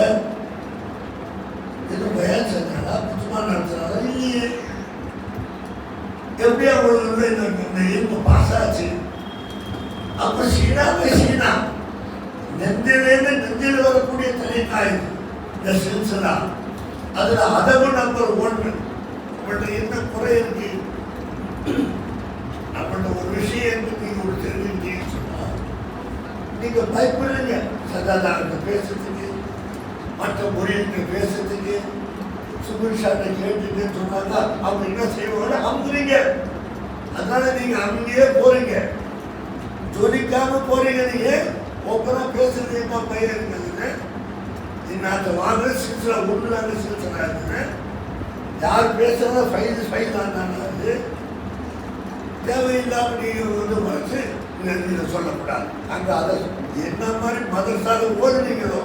அப்ப சீனாவே சீனா நெஞ்சிலேருந்து நெஞ்சில் வரக்கூடிய தலைக்காய் இந்த சில்சிலா அதுல அதவும் நம்பர் 1. நம்மள்ட்ட என்ன குறை இருக்கு? நம்மள்ட்ட ஒரு விஷயம் நீங்க ஒரு தெரிஞ்சுக்கிட்டீங்கன்னு சொன்னா நீங்க பயப்படுறீங்க சதாதாரத்தை பேசுறதுக்கு, மற்ற மொழிகிட்ட பேசுறதுக்கு. சுகுல் ஷாட்டை கேட்டுட்டு சொன்னாங்க அவங்க என்ன செய்வாங்க அமுக்குறீங்க. அதனால நீங்க அங்கேயே போறீங்க, ஜொலிக்காம போறீங்க. நீங்க ஓப்பனா பேசுறது என்ன பயிர் இருக்குதுன்னு இந்த வாங்க சில்சிலா ஒன்றுலாங்க சில்சிலா இருக்குன்னு யார் பேசுறதா ஃபைல் ஆனாங்க. தேவையில்லாம நீங்க வந்து மறைச்சு நீங்க சொல்லக்கூடாது. அங்க அதை என்ன மாதிரி மதரசால ஓடுனீங்களோ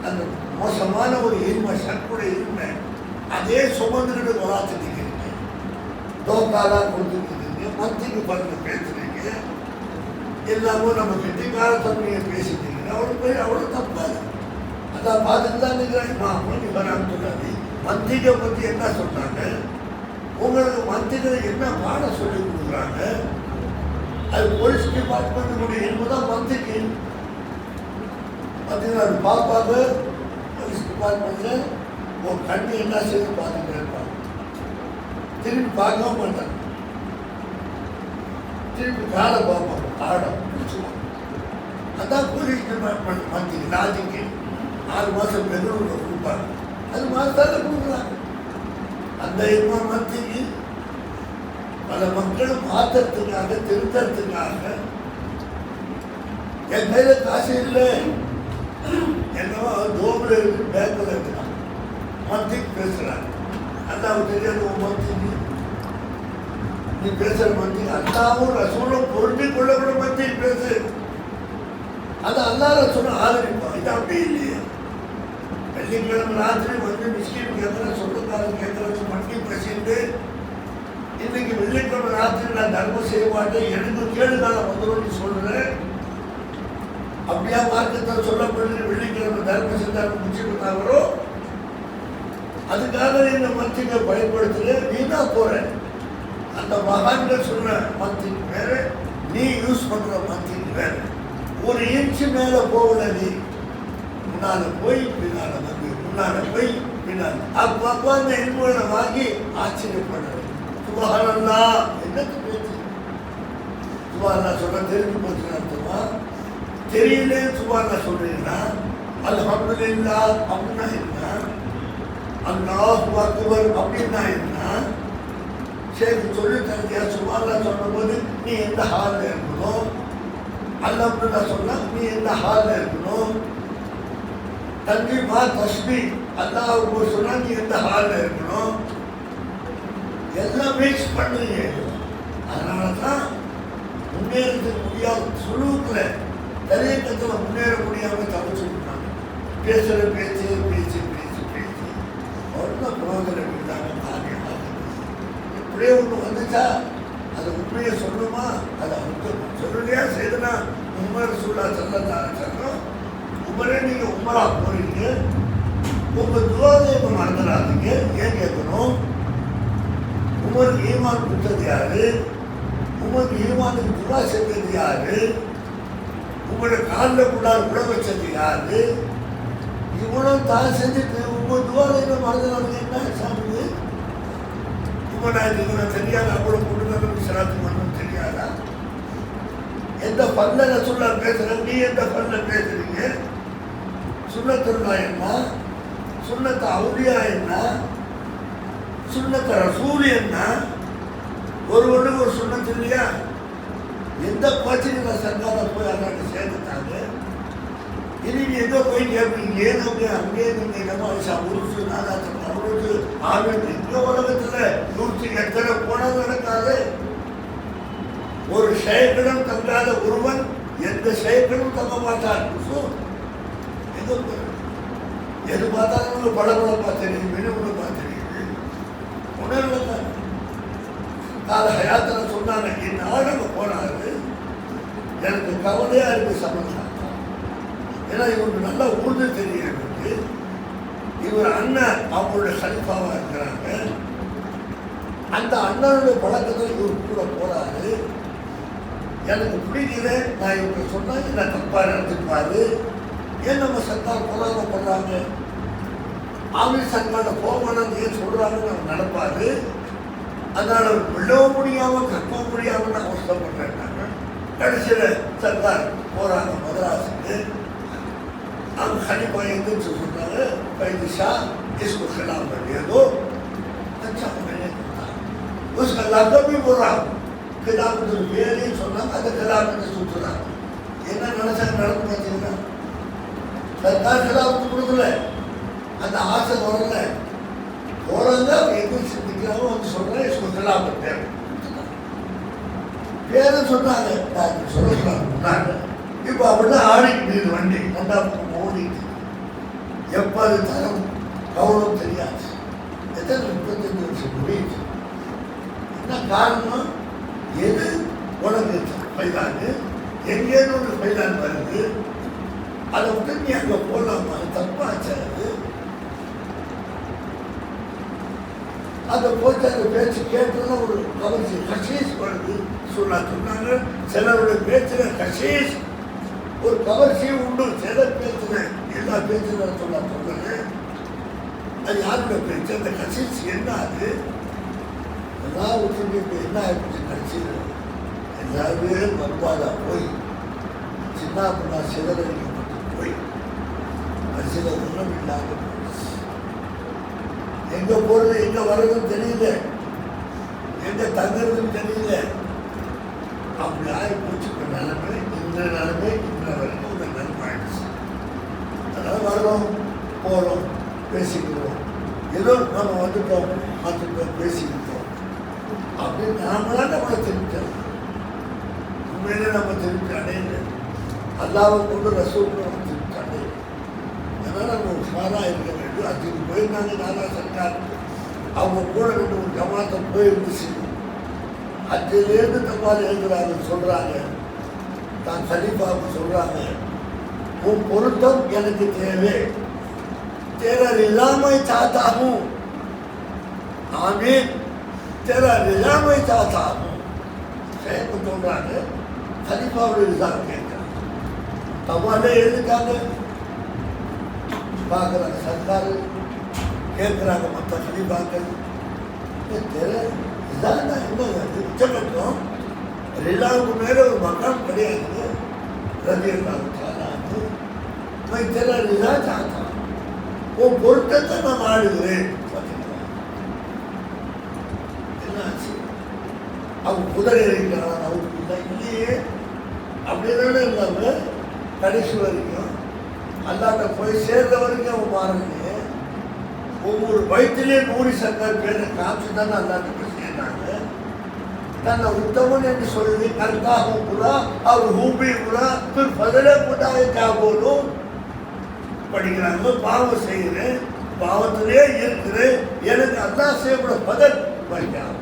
அந்த மோசமான ஒரு இருமை சக்குடைய இருமை அதே சுமந்துக்கிட்டு வராத்துட்டீங்க. தோக்காலாம் கொடுத்துருக்கீங்க, மத்திக்கு பண்ண பேசுறீங்க, எல்லாமும் நம்ம கெட்டிக்கார தன்மையை பேசிட்டீங்க. அவ்வளோ தப்பாது. அதான் பார்த்துட்டு தான் சொல்லாது மத்திகை பற்றி என்ன சொன்னாங்க, உங்களுக்கு மத்திகளை என்ன பாடம் சொல்லி கொடுக்குறாங்க. அது போலீஸ் டிபார்ட்மெண்ட்டுடைய என்பதுதான் மத்திக்கு. பார்த்தீங்கன்னா அது பார்ப்பாங்க போலீஸ் டிபார்ட்மெண்ட்ல உன் கண்ணு என்ன செய்து பார்த்துட்டு இருப்பாங்க, திரும்பி பார்க்கவும் மாட்டாங்க, திரும்பி காலை பார்ப்பாங்க, ஆடம் பிடிச்சுவாங்க. அதான் போலீஸ் டிபார்ட்மெண்ட் மத்திக்கு லாஜிக்கு 6 மாதம் பெங்களூர்ல கொடுப்பாங்க, அது மாதத்தால கொடுக்குறாங்க. அந்த மத்திக்கு பல மக்களும் மாற்றத்துக்காக திருத்தறதுக்காக என் கையில காசு இல்லை என்னவோ ஜோபில் இருக்கு பேங்கில் இருக்கிறான் மத்திக்கு பேசுறாங்க. அல்லாவுக்கு தெரியாது மத்திக்கு நீ பேசுற மத்திக்கு அல்லாவும் ரசூலும் பொருந்தி கொள்ளக்கூட மத்திக்கு பேசு. அது அல்லா ரசூலும் ஆதரிப்பான். இது அப்படி இல்லையே. வெள்ளிக்கிழமை ராத்திரி வந்து மிஸ்கின் கேட்குற சொந்தக்காரன் கேட்குறது மட்டி பேசிட்டு இன்னைக்கு வெள்ளிக்கிழமை ராத்திரி நான் தர்மம் செய்ய மாட்டேன் எனக்கு கேடு காலம் வந்துடும் சொல்றேன். அப்படியா மார்க்கத்தை சொல்லப்படுது வெள்ளிக்கிழமை தர்மம் செஞ்சாலும் முடிச்சுட்டாங்களோ அதுக்காக இந்த மத்தியை பயன்படுத்துற நீனா போற. அந்த மகான்கள் சொன்ன மத்திக்கு வேற, நீ யூஸ் பண்ற மத்திக்கு வேற. 1 இன்ச்சு மேல போகல நீ, முன்னால போய் பின்னால வந்து முன்னால போய் பின்னால அப்பப்போ அந்த இன்பங்களை வாங்கி ஆச்சரியப்படுற. சுபஹானல்லாஹ் என்னது பேச்சு? சுபஹானல்லாஹ் சொல்ல தெரிஞ்சு போச்சுன்னு அர்த்தமா? தெரியல சுபஹானல்லாஹ் சொல்றீங்கன்னா அல்ஹம்துலில்லாஹ் அப்படின்னா என்ன, அல்லாஹு அக்பர் அப்படின்னா என்ன? சரி சொல்லி தரத்தியா? சுபஹானல்லாஹ் சொல்லும் போது நீ எந்த ஹாலில் இருக்கணும், அல்ஹம்துலில்லாஹ் சொன்னா நீ எந்த ஹாலில் இருக்கணும், தன்வீமா தஸ்பீ அல்லாஹ் சொன்னா நீ எந்த ஹாலில் இருக்கணும், எல்லாம் மிக்ஸ் பண்ணுறீங்க. அதனால தான் முன்னேறதுக்கு முடியாத சுழுவுக்கில் தரியக்கத்தில் முன்னேற முடியாமல் தவிச்சுருக்காங்க. பேசுகிற பேச்சு பேச்சு பேச்சு பேச்சு ஒன்றும் புரோதனை இருந்தாங்க. இப்படியே ஒன்று வந்துச்சா அது உண்மையை சொல்லணுமா? அதை சொல்லலையா செய்தனா உமர் சூழா செல்லதார சொல்லும். உமரே நீங்கள் உமரா போறீங்க, உங்கள் துவாதேவை மறந்துடாதீங்க. ஏன் கேட்கணும்? உமருக்கு ஈமான் கொடுத்தது யாரு? உமருக்கு ஈமானுக்கு துவா செஞ்சது யாரு? உங்களோட காலில் கூட உட வச்சது யாரு? இவ்வளோ தான் செஞ்சுட்டு உங்கள் துவாதேவை மறந்துடாதீங்க. என்ன சாமி உமனாக தெரியாது? அவ்வளோ கொடுக்கணும் சிராத்து பண்ணணும் தெரியாதா? எந்த பல்ல சொல்ல பேசுகிறேன், நீ எந்த பல்ல பேசுறீங்க? சுன்னத்துல்லா என்ன, சுன்னத்து அவுலியா என்ன, சுன்னத்து ரசூல் என்ன? ஒருவனுக்கு ஒரு சுன்னத்து இல்லையா? எந்த பிரச்சனை சர்க்கார போய் அல்லாட்ட சேர்ந்துட்டாங்க. இனி நீ எங்கே போய் கேட்பீங்க? ஏன் அங்கே நம்ம உருசு நாதாச்சம் அவருக்கு ஆர்வம் இந்த உலகத்தில் 108 போனது நடக்காது. ஒரு ஷேக்கிடம் தங்காத ஒருவன் எந்த ஷேக்கிடம் தங்க மாட்டான். எது பார்த்தாலும் படபடப்பா தெரியும், மெனுகுல பார்த்துருக்குது உணர்வு தான். கால ஹயாத்தில் சொன்னாங்க, என் ஆளுங்க போனாரு, எனக்கு கவலையா இருக்கு சம்பந்தம். ஏன்னா இவருக்கு நல்லா உறுதி தெரியுது. இவர் அண்ணன் அவங்களுடைய சலிஃபாவா இருக்கிறாங்க. அந்த அண்ணனுடைய பழக்கத்தில் இவர் கூட போறாரு. எனக்கு பிடிக்கல, நான் இவங்க சொன்னாங்க நான் தப்பாக நடந்துருப்பாரு. ஏன் நம்ம சர்க்கார் பொறாமப்படுறாங்க? ஆமிர் சர்க்காரோட போகணும்னு ஏன் சொல்கிறாங்கன்னு அவர் நடப்பாரு. அதனால விழவ முடியாமல் கற்க முடியாமல் நான் அவசரப்படுறேன். கடைசியில் சர்க்கார் போகிறாங்க மதராஸுக்கு. அவங்க கண்டிப்பா எங்கன்னு சொன்னாங்க, पैसा इसको खिलाफ कर दिया तो अच्छा मैंने कहा उसका लाभ भी बोल रहा हूँ खिलाफ तो नहीं सुना அது खिलाफ में सोचना என்ன நினைச்சாங்க நடந்து பார்த்தீங்கன்னா சர்க்கார் खिलाफ கொடுக்கல, அந்த ஆசை வரல. போறாங்க எங்க சிந்திக்கிறாங்க வந்து சொல்றேன் इसको खिलाफ करते हैं பேர சொன்னாங்க டாக்டர் சொல்லக்கூடாது. இப்போ அப்படிதான் ஆடிக்கிட்டு வண்டி நல்லா ஓடிட்டு எப்போ அது தரம் கவனம் தெரியாது. எத்தனை 35 வருஷம் முடியுது. என்ன காரணம்? எது உனக்கு பைலான்னு எங்கேன்னு ஒரு பைலான் வருது, அதை விட்டு நீ அங்கே போகலாமா? தப்பாச்சு. அதை போச்சு அந்த பேச்சு கேட்டோன்னா ஒரு கவர்ச்சி கஷீஸ் வருது சொன்னாங்க. சிலருடைய பேச்சில் கஷீஸ் ஒரு கவர்ச்சி உண்டு. சில பேச்சுல எல்லா பேச்சுல சொல்லுங்க. அது யாருடைய பேச்சு? அந்த கஷீஸ் என்ன? அது எல்லாம் விட்டு இப்போ என்ன ஆயிடுச்சு? கட்சியில் எல்லாருமே மறுபாதா போய் சின்ன பொண்ணா சிதறடிக்கப்பட்டு போய் கட்சியில் ஒன்றும் இல்லாத எங்க போறது எங்க வர்றதுன்னு தெரியல, எங்க தங்குறதுன்னு தெரியல. அப்படி ஆகி போச்சு. இப்போ நிலைமை இந்த நிலைமை இந்த வரைக்கும் இந்த நிலைமை ஆயிடுச்சு. அதனால வர்றோம் போகிறோம் பேசிக்கிறோம், ஏதோ நம்ம வந்துட்டோம் பார்த்துட்டோம் பேசிக்கிட்டோம் அப்படின்னு நாம நம்மளை தெரிவித்தோம். உண்மையிலே நம்ம தெரிவித்து அடையல, அல்லாவை கொண்டு ரசூல் நம்ம தெரிவித்து அடையல. அதனால் நம்ம உஷாராக இருக்க வேண்டும். அதுக்கு போயிருந்தாங்க நானா சர்க்கார், அவங்க கூட 2 ஜமாத்தை போயிருந்துச்சு. அதிலேருந்து தப்பால் எழுதுறாங்க சொல்கிறாங்க, தான் கலீஃபாவுக்கு சொல்கிறாங்க, உன் பொருத்தம் எனக்கு தேவை, तेरा रिज़ा मैं चाहता हूँ, आमीन, तेरा रिज़ा मैं चाहता हूँ. शेख சொல்றாங்க, கலீஃபாவுடைய ரிஸா கேட்குறாங்க. தவாலே எழுதிட்டாங்க, பார்க்குறாங்க சர்க்கார், கேட்குறாங்க மற்ற கலீஃபாக்கள். இதான் என்ன உச்சபட்சம்? ரிலாவுக்கு மேலே ஒரு மக்காம் கிடையாது. ரவி அல்லாஹு मैं तेरा रिज़ा चाहता हूँ, वो பொருத்தத்தை நான் ஆடுகிறேன். என்னாச்சு? அவங்க குதிரை இறங்கிட்டாங்க. அவங்க இல்லையே அப்படின்னு இருந்தாங்க. கடைசி வரைக்கும் அல்லாட்ட போய் சேர்ந்த வரைக்கும் அவங்க மாறலையே. ஒவ்வொரு வயிற்றுலேயே 100 சர்க்கார் பேரை காமிச்சு தானே அல்லாட்ட போய் சேர்ந்தாங்க. தன்னை உத்தமன் என்று சொல்லி கர்த்தாவும் புறா அவர் ஹூபி புறா பின் பதிலே புட்டாய போலும் படிக்கிறாங்க. பாவம் செய்கிறேன், பாவத்திலே இருக்கிறேன், எனக்கு அல்லா செய்யப்பட பதில் படிக்காம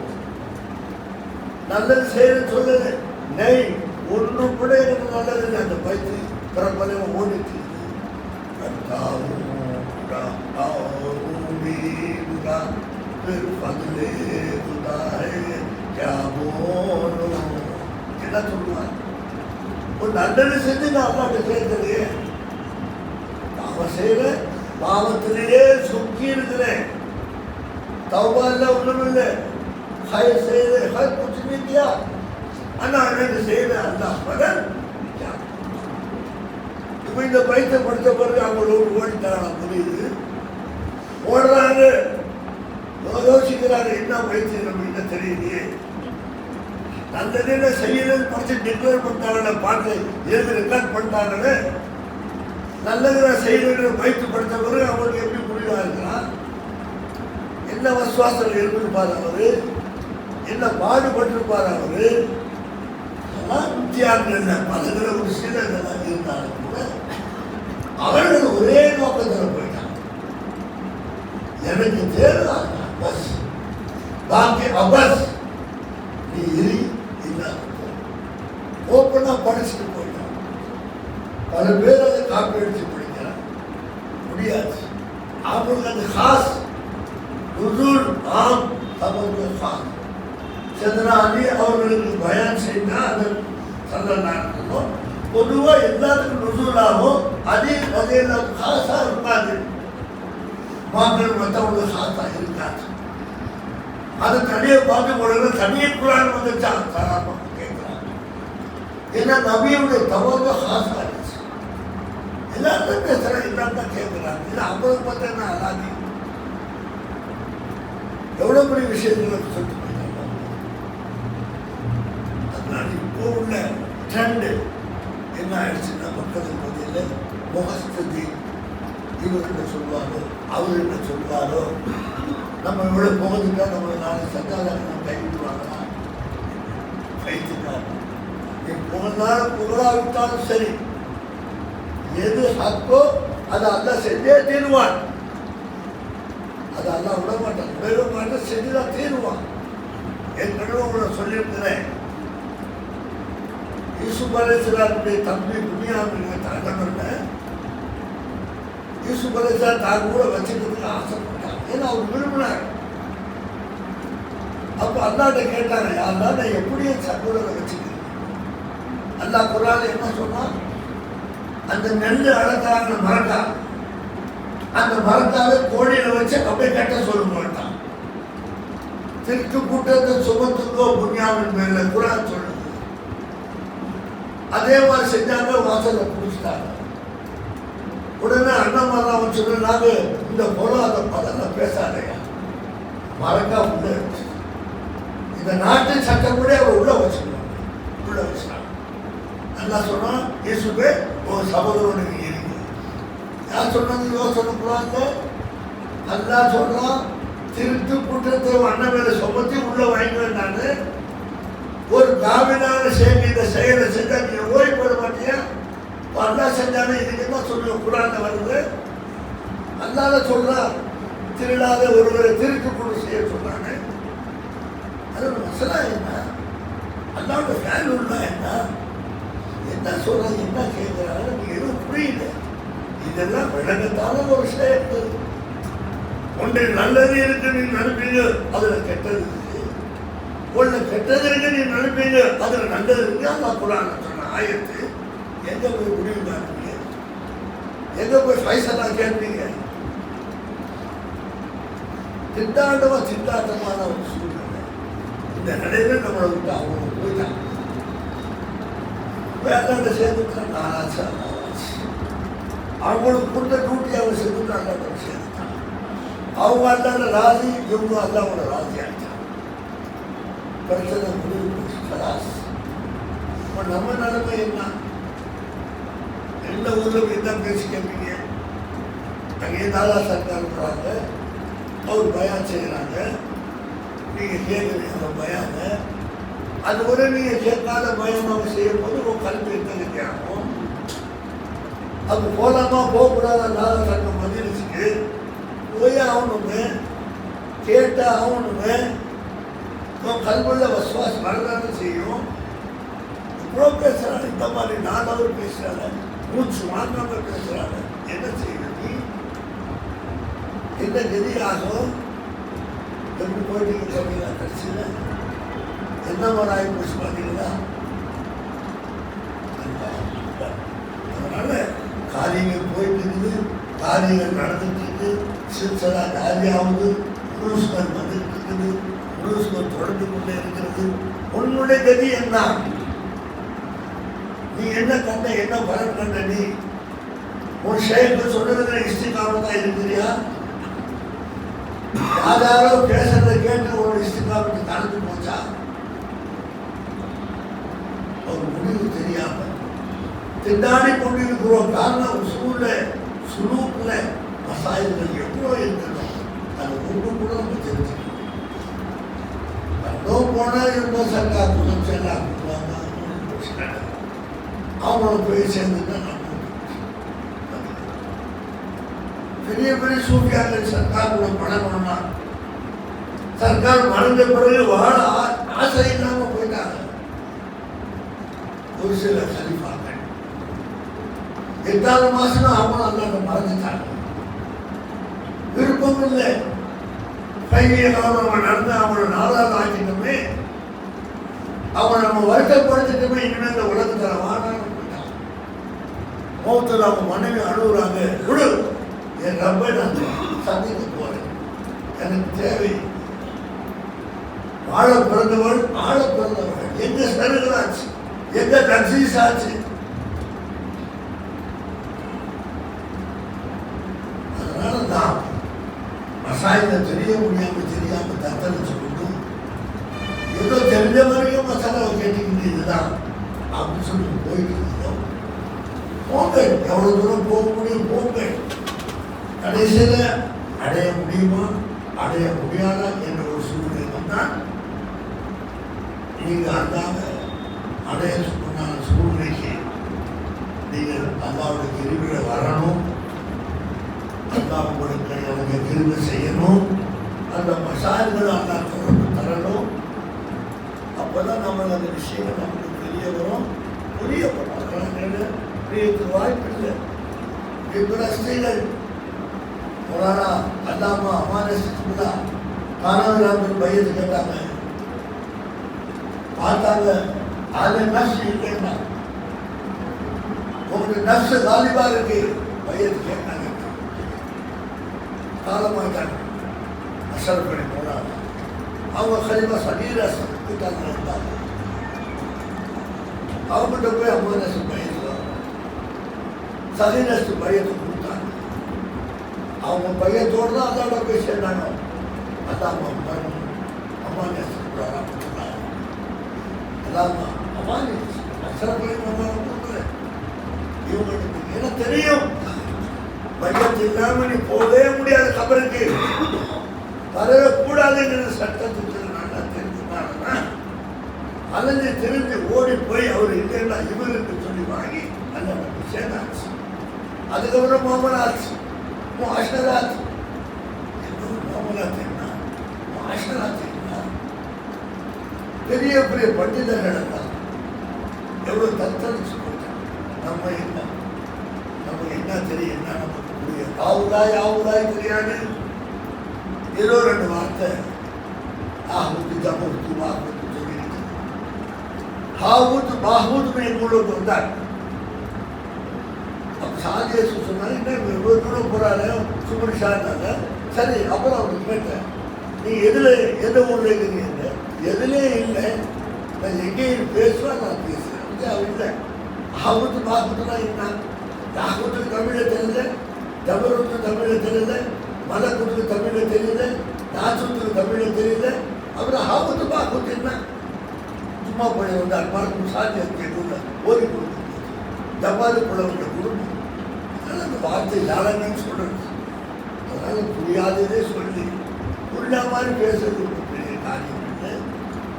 நல்லது செய்யறேன்னு சொல்லுது. நெய் ஒன்று கூட எனக்கு நல்லது. அந்த பயிற்சி பிறப்பதையும் ஓடிட்டு என்ன சொல்லுவாங்க? ஒரு நல்லது செஞ்சு நான் அல்லாட்ட சேர்ந்தது. பாவம் செய்கிறேன், பாவத்திலேயே சுக்கி இருக்கிறேன், தௌபா இல்லை, ஒன்றும் இல்லை. खैर செய்து खैर कुछ नहीं किया, ஆனால் எனக்கு செய்த அல்லாஹ் பலன். இப்போ இந்த பைத்தை படித்த பிறகு அவங்களோடு ஓடிட்டாங்க. புரியுது, ஓடுறாங்க, யோசிக்கிறாங்க, என்ன பைத்து நம்ம என்ன தெரியலையே. நல்லதே செய்யலன்னு படிச்சு டிக்ளேர் பண்ணிட்டாங்க, பாட்டு எழுதி ரெக்கார்ட் பண்ணிட்டாங்கன்னு. நல்லது நான் செய்யணும் பைத்து படித்த பிறகு அவங்களுக்கு எப்படி புரியுதா இருக்கலாம்? என்ன விசுவாசம் இருந்திருப்பார் அவரு, என்ன பாடுபட்டிருப்பார் அவரு. தியாகங்கள் பலகிற ஒரு சிலர்கள் இருந்தாலும் கூட அவர்கள் ஒரே நோக்கத்தில் போயிட்டாங்க. எனக்கு தேவை பஸ் பாக்கி அபஸ் நீ இரு இல்லாத ஓப்பனா படிச்சுட்டு போயிட்டான். பல பேர் அதை காப்பி அடிச்சு படிக்கிறான், முடியாது. அவங்களுக்கு அந்த காசு हुजूर आम खबर खान सदना अली அவர்களுக்கு பயான் செய்தால் அதை சல்லல்லாஹு பொதுவாக எல்லாத்துக்கும் நுசூலாகும். அதே வகையில் காசா இருக்காது, மக்கள் மற்றவங்களுக்கு காசா இருக்காது. அது தனியை பார்த்து பொழுது தனியை குரான் வந்துச்சா கேட்கிறாங்க. ஏன்னா நபியுடைய தவறு காசா இருந்துச்சு. எல்லாரும் பேசுறாங்க, எல்லாம் தான் கேட்கிறாங்க. இல்லை அவங்களுக்கு பார்த்தா அல்லாதி எவ்வளவு பெரிய விஷயங்களை சொல்லிட்டு போயிருக்காங்க. அதனால இப்போ உள்ள ட்ரெண்டு என்ன ஆயிடுச்சுன்னா, மக்களுக்கு மத்தியில் முகஸ்துதி, இவர் என்ன சொல்லுவாரோ அவர் என்ன சொல்லுவாரோ, நம்ம இவ்வளோ முகத்துட்டா நம்ம நாளை சட்டாளர் நம்ம கைவிடுவாங்களா, கைத்துக்காரு நீ புகழ்ந்தாலும் புகழாவிட்டாலும் சரி, எது ஹக்கோ அதை அல்ல செஞ்சே தீருவான். அது அல்ல விட மாட்டான், விட மாட்டான், செஞ்சுதான் தீருவான். ஏற்கனவே உங்களை சொல்லியிருக்கிறேன், யூசுப் அலைஹிஸ்ஸலாமுடைய தம்பி புனியாமின் தலைவர்ல யூசுப் அலைஹிஸ்ஸலாம் தான் கூட வச்சுக்கிறதுக்கு ஆசைப்பட்டாங்க. ஏன்னா அவர் விரும்பினார். அப்போ அல்லாட்ட கேட்டாங்க, யாரெல்லாம் நான் எப்படியே சகோதரரை வச்சுக்கிறேன். அல்லாஹ் குர்ஆன்ல என்ன சொன்னா, அந்த நெல் அழகான மரக்கா, அந்த மரத்தாவை கோடியில வச்சு அப்படியே கட்ட சொல்ல மாட்டான். திருட்டு கூட்டத்தை சுமத்துக்கோ புனியாமின் மேல குர்ஆன் சொல்லுது. அதே மாதிரி செஞ்சாங்க, வாசலை பிடிச்சிட்டாங்க. உடனே அண்ணம்மாலாம் வச்சு நாங்கள் இந்த பொருளாத பதம் பேசாதையா, மறக்கா உள்ள வச்சு இந்த நாட்டு சட்டம் கூட அவர் உள்ள வச்சுக்கணும், உள்ள வச்சுட்டாங்க. நல்லா சொன்னா, இயேசுவே ஒரு சகோதரோடு நீங்க இருக்கு. யார் சொன்னது யோசனை போறாங்க? அல்லா சொல்றான், திருட்டு குற்றத்தை அண்ணன் மேல சுமத்தி உள்ள வாங்கி வேண்டான்னு. ஒரு காவினால சேர்ந்து இந்த செயலை செஞ்சா நீங்க ஓய்வு போட மாட்டியா? அல்லா செஞ்சாலும் இதுக்கு தான் சொல்லுவோம், குரான்ல வருது. அல்லாத சொல்றான், திருடாத ஒருவரை திருட்டு கொண்டு செய்ய சொல்றாங்க. அது ஒரு மசலா என்ன? அல்லாவோட வேல்யூன்னா என்ன சொல்றாங்க, என்ன கேட்கிறாங்க, நீங்க எதுவும் புரியல. இதெல்லாம் விளக்கத்தான ஒரு விஷயம். ஒன்றில் நல்லது இருக்கு நீ நினைப்பீங்க, அதுல கெட்டது இருக்கு. ஒன்று கெட்டது இருக்கு நீ நினைப்பீங்க, அதுல நல்லது இருக்கு. அல்லா குர்ஆன்ல சொன்ன ஆயத்து எங்க போய் முடிவு காட்டுறீங்க? எங்க போய் ஃபைசலா கேட்பீங்க? திண்டாட்டமான ஒரு சூழ்நிலை. இந்த நிலையில நம்மளை விட்டு அவங்க போயிட்டாங்க. வேளாண்ட சேர்ந்துட்டா நாளாச்சு, அவங்களுக்கு கொடுத்த டியூட்டி அவங்க செஞ்சுட்டு அல்லாட சேர்ந்துட்டாங்க. அவங்க அல்லாட ராசி, இவங்க அல்லாவோட ராசி ஆயிட்டாங்க. பிரச்சனை முடிவு கலாஸ். இப்போ நம்ம நிலைமை என்ன? எந்த ஊரில் என்ன பேசி கேட்பீங்க? அங்கே தாலா சர்க்கார் போகிறாங்க, அவர் பயான் செய்கிறாங்க, நீங்கள் கேட்குறீங்க அந்த பயான். அது ஒரு நீங்கள் கேட்காத பயம் அவங்க செய்யும் போது உங்கள் கல்வி எடுத்து ஆகும். அது போகலாமா போகக்கூடாத தாலா சர்க்கம் பதிலுக்கு போய் ஆகணுமே, கேட்டு ஆகணுமே. கல்வியுள்ள வசுவாஸ் வரதானே செய்யும். இவ்வளோ பேசுகிறாங்க, இந்த மாதிரி 4 அவர் பேசுகிறாங்க, மூச்சு வாங்காம பேசுகிறாங்க. என்ன செய்யணும்? என்ன கதி ஆகும்? எப்படி போயிட்டீங்க சொல்றீங்களா? கடைசியில் என்ன மாதிரி ஆகி போச்சு பார்த்தீங்களா? அதனால காரியங்கள் போயிட்டு இருக்குது, காரியங்கள் நடந்துட்டு இருக்கு, சில்சலா காரியாவது, புருஷ்கள் வந்துட்டு இருக்குது, புருஷ்கள் தொடர்ந்து கொண்டே இருக்கிறது. உன்னுடைய கதி என்ன? நீ என்ன கண்ட, என்ன பலன் கண்ட? நீ உன் ஷேக்கு சொல்றதுல இஸ்திகாமத்தா இருக்கிறியா? யாரோ பேசுறதை கேட்டு ஒரு இஸ்திகாமத்தை கலந்து போச்சா? ஒரு முடிவு தெரியாம திண்டாடி கொண்டிருக்கிறோம். காரணம் சூழ்ல சுலூக்ல மசாயல்கள் எவ்வளோ இருக்கணும், அது ஒன்று கூட நம்ம தெரிஞ்சுக்கணும். போனா இருந்தோம் சர்க்கார் குலம் செல்லாம் அவங்கள போய் சேர்ந்துட்டா நம்ம பெரிய பெரிய சூஃபியாக்கள் சர்க்கார் கூட பழகணும்னா சர்க்கார் மறைஞ்ச பிறகு வாழ ஆசை இல்லாம போயிட்டாங்க. ஒரு சில கலிஃபாக்கள் 8வது மாசம் அவங்களும் அல்லாத மறைஞ்சிட்டாங்க. விருப்பம் இல்லை, கைவிய கவனம் நடந்து அவங்கள 4வது ஆக்கிட்டோமே. அவன் நம்ம வருத்தப்படுத்திட்டு போய் இனிமேல் இந்த உலகத்தில் வாழான்னு மௌத்தில் அவங்க மனைவி அழுகுறாங்க, விடு என் ரப்பை நான் சந்திக்க போறேன், எனக்கு தேவை. வாழ பிறந்தவள் ஆழ பிறந்தவள் எங்க செருகலாச்சு, எங்க தக்சீஸ் ஆச்சு. அதனால தான் மசாயில தெரிய முடியாம தெரியாம தத்தளிச்சு கொண்டு ஏதோ தெரிஞ்ச வரைக்கும் மசாலாவை கேட்டுக்கிட்டு இதுதான் அப்படின்னு சொல்லி போயிட்டு இருந்தோம். போங்க, எவ்வளவு தூரம் போக முடியும் போங்க. கடைசியில அடைய முடியுமா அடைய முடியாதா என்ற ஒரு சூழ்நிலை வந்தால் நீங்க அல்லாத அடைய சொன்ன சூழ்நிலைக்கு நீங்கள் அல்லாவுடைய கிருவில வரணும். அல்லா உங்களுக்கு எனக்கு கிருவி செய்யணும். அந்த மசால்களை அல்லா தொடர்பு தரணும். அப்பதான் நம்மளுக்கு அந்த விஷயங்கள் நமக்கு தெரிய வரும், புரியப்படும். புரியத்துக்கு வாய்ப்பு இல்லை. ஸ்திரீகள் மௌலானா அல்லாமா அமானசித்துல்லா கானாவிராமன் பையத்து கேட்டாங்க, பார்த்தாங்க, அது நஷ்டம் இல்லைன்னா உங்களுக்கு நஷ்ட காலிபா இருக்கு. பையத்து கேட்டாங்க, காலமாயிட்டாங்க. அசல் பண்ணி போனாங்க. அவங்க கலிமா சரீர கூட்டாங்க இருந்தாங்க. அவங்ககிட்ட போய் அமானசு பையத்து சரீரஸ்து பையத்தை கொடுத்தாங்க. அவங்க பையத்தோடு தான் அதோட போய் சேர்ந்தாங்க. அதான் அமானசு அதாம்மா அமானசு அசல் பண்ணி கொடுக்குறேன். இவங்களுக்கு என்ன தெரியும், பையத்து இல்லாம நீ போகவே முடியாது, கபருக்கு வரவே கூடாதுங்கிற சட்டத்துக்கு நல்லா தெரிஞ்சுட்டாங்கன்னா அலைஞ்சு தெரிஞ்சு ஓடி போய் அவர் இல்லைன்னா இவருக்கு சொல்லி வாங்கி அந்த சேர்ந்தாச்சு. அதுக்கப்புறம் மாமனாச்சு, மாஷராச்சு. மாமனாச்சு என்ன, மாஷராச்சு என்ன, பெரிய பெரிய பண்டிதர்கள் எல்லாம் எவ்வளவு தத்தளிச்சு போட்டாங்க. நம்ம என்ன தெரியும், என்ன நமக்கு புரியும், ஆவுதாய் தெரியாது. ஏதோ ரெண்டு வார்த்தை ஆஹூத்து ஜபூத்து மாஹூத்து சொல்லியிருக்கு. ஹாவூத் மாஹூத் எங்களுக்கு வந்தார். அப்போ சாதியசு சொன்னாங்க, இன்னும் இவ்வளோ தூரம் போகிறாரு சுமரி ஷான்னாங்க. சரி, அப்புறம் அவருக்கு கேட்டேன், நீ எந்த ஊரில் இருக்கிறீங்க? எதுலே இல்லை, நான் எங்கேயும் பேசுவேன், நான் பேசுகிறேன். அவர் இல்லை. ஹாவூத்து மாஹூத்துனா என்ன? யாகூத்துக்கு தமிழில் தெரியல, ஜபருத்து தமிழில் தெரியல, மலக்குத்துக்கு தமிழில் தெரியல, நாசுத்துக்கு தமிழில் தெரியல. அப்புறம் ஹாவூத்து மாஹூத்து என்ன? சும்மா போய் வந்தார். மலக்கும் சாதியத்தை ஓடி கொடுத்து ஜப்பாது புலவங்க குடும்பம். அதனால் அந்த வார்த்தை யாருன்னு சொல்றது. அதனால புரியாததே சொல்லி புரிஞ்ச மாதிரி பேசுறது ஒரு பெரிய காரியம் இல்லை.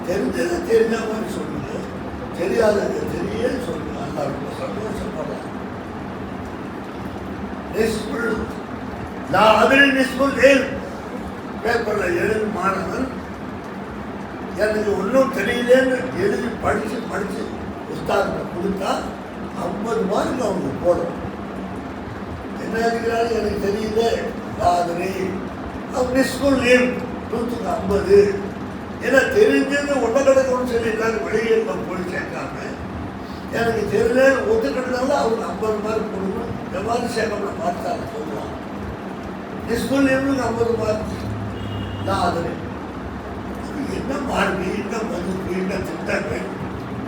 தெரிஞ்சதை தெரிஞ்ச மாதிரி சொல்லுங்க, தெரியாதது தெரிய சொல்லுங்க. அல்லா ரொம்ப சந்தோஷப்படுறாங்க. பேப்பரில் எழுதி மாணவன் எனக்கு ஒன்றும் தெரியலேன்னு எழுதி படித்து உஸ்தாதுக்கு கொடுத்தா 50 மார்க் அவங்க போடும். என்ன இருக்கிறாரு எனக்கு தெரியல, மாதிரி அவங்க ஸ்கூல் நேம் 150. ஏன்னா தெரிஞ்சது ஒன்றை கிடக்கும்னு சொல்லி எல்லாரும் வெளியே போய் சேர்க்காம எனக்கு தெரியல ஒத்துக்கிட்டதால அவங்க 50 மார்க் கொடுக்கணும். எவ்வாறு சேர்க்கப்பட பார்த்தாங்க சொல்லுவாங்க. ஸ்கூல் நேம்னுக்கு 50 மார்க் மாதிரி. என்ன மார்க்கு, என்ன மதிப்பு, என்ன திட்டங்கள்,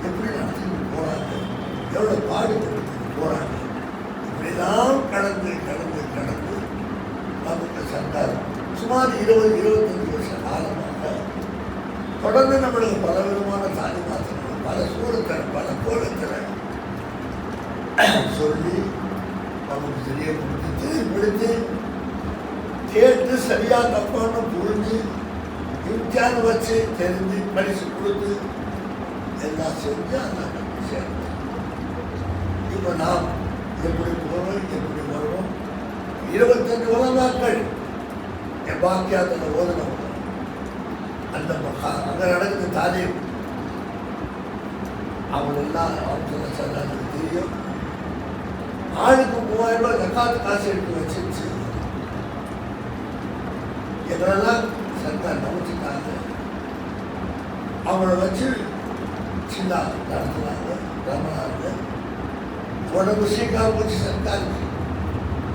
எப்படி நடத்திட்டு போகிறாங்க, எவ்வளோ பாடுபட்டு போகிறாங்க. இப்படிதான் கடந்து நமக்கு சர்க்கார் சுமார் 20-25 வருஷ காலமாக தொடர்ந்து நம்மளுக்கு பல விதமான தாலிமாத்திரம், பல சூழத்தில், பல கோலத்தில் சொல்லி நமக்கு தெரியப்படுத்தி கேட்டு சரியாக தப்பான புரிஞ்சு இம்தியான் வச்சு தெரிஞ்சு பரிசு கொடுத்து எல்லாம் செஞ்சு அந்த சேர்ந்து இப்போ நாம் எப்படி போகிறோம், எப்படி வருவோம். 25 உலகாக்கள் என் பாக்கியாத்தில் ஓதனம் அந்த அங்கே நடக்குது தாலீம். அவங்களெல்லாம் அவங்க சொல்லாது தெரியும். ஆளுக்கு 3000 ரூபாய் ஜக்காத்து காசு எடுத்து வச்சிருச்சு. எங்களெல்லாம் சர்க்கார் நம்பிச்சுட்டாங்க. அவங்கள வச்சு சின்ன நடத்துனாங்க ரமணாங்க உடம்பு சீக்கிரம் போச்சு சர்க்காருக்கு.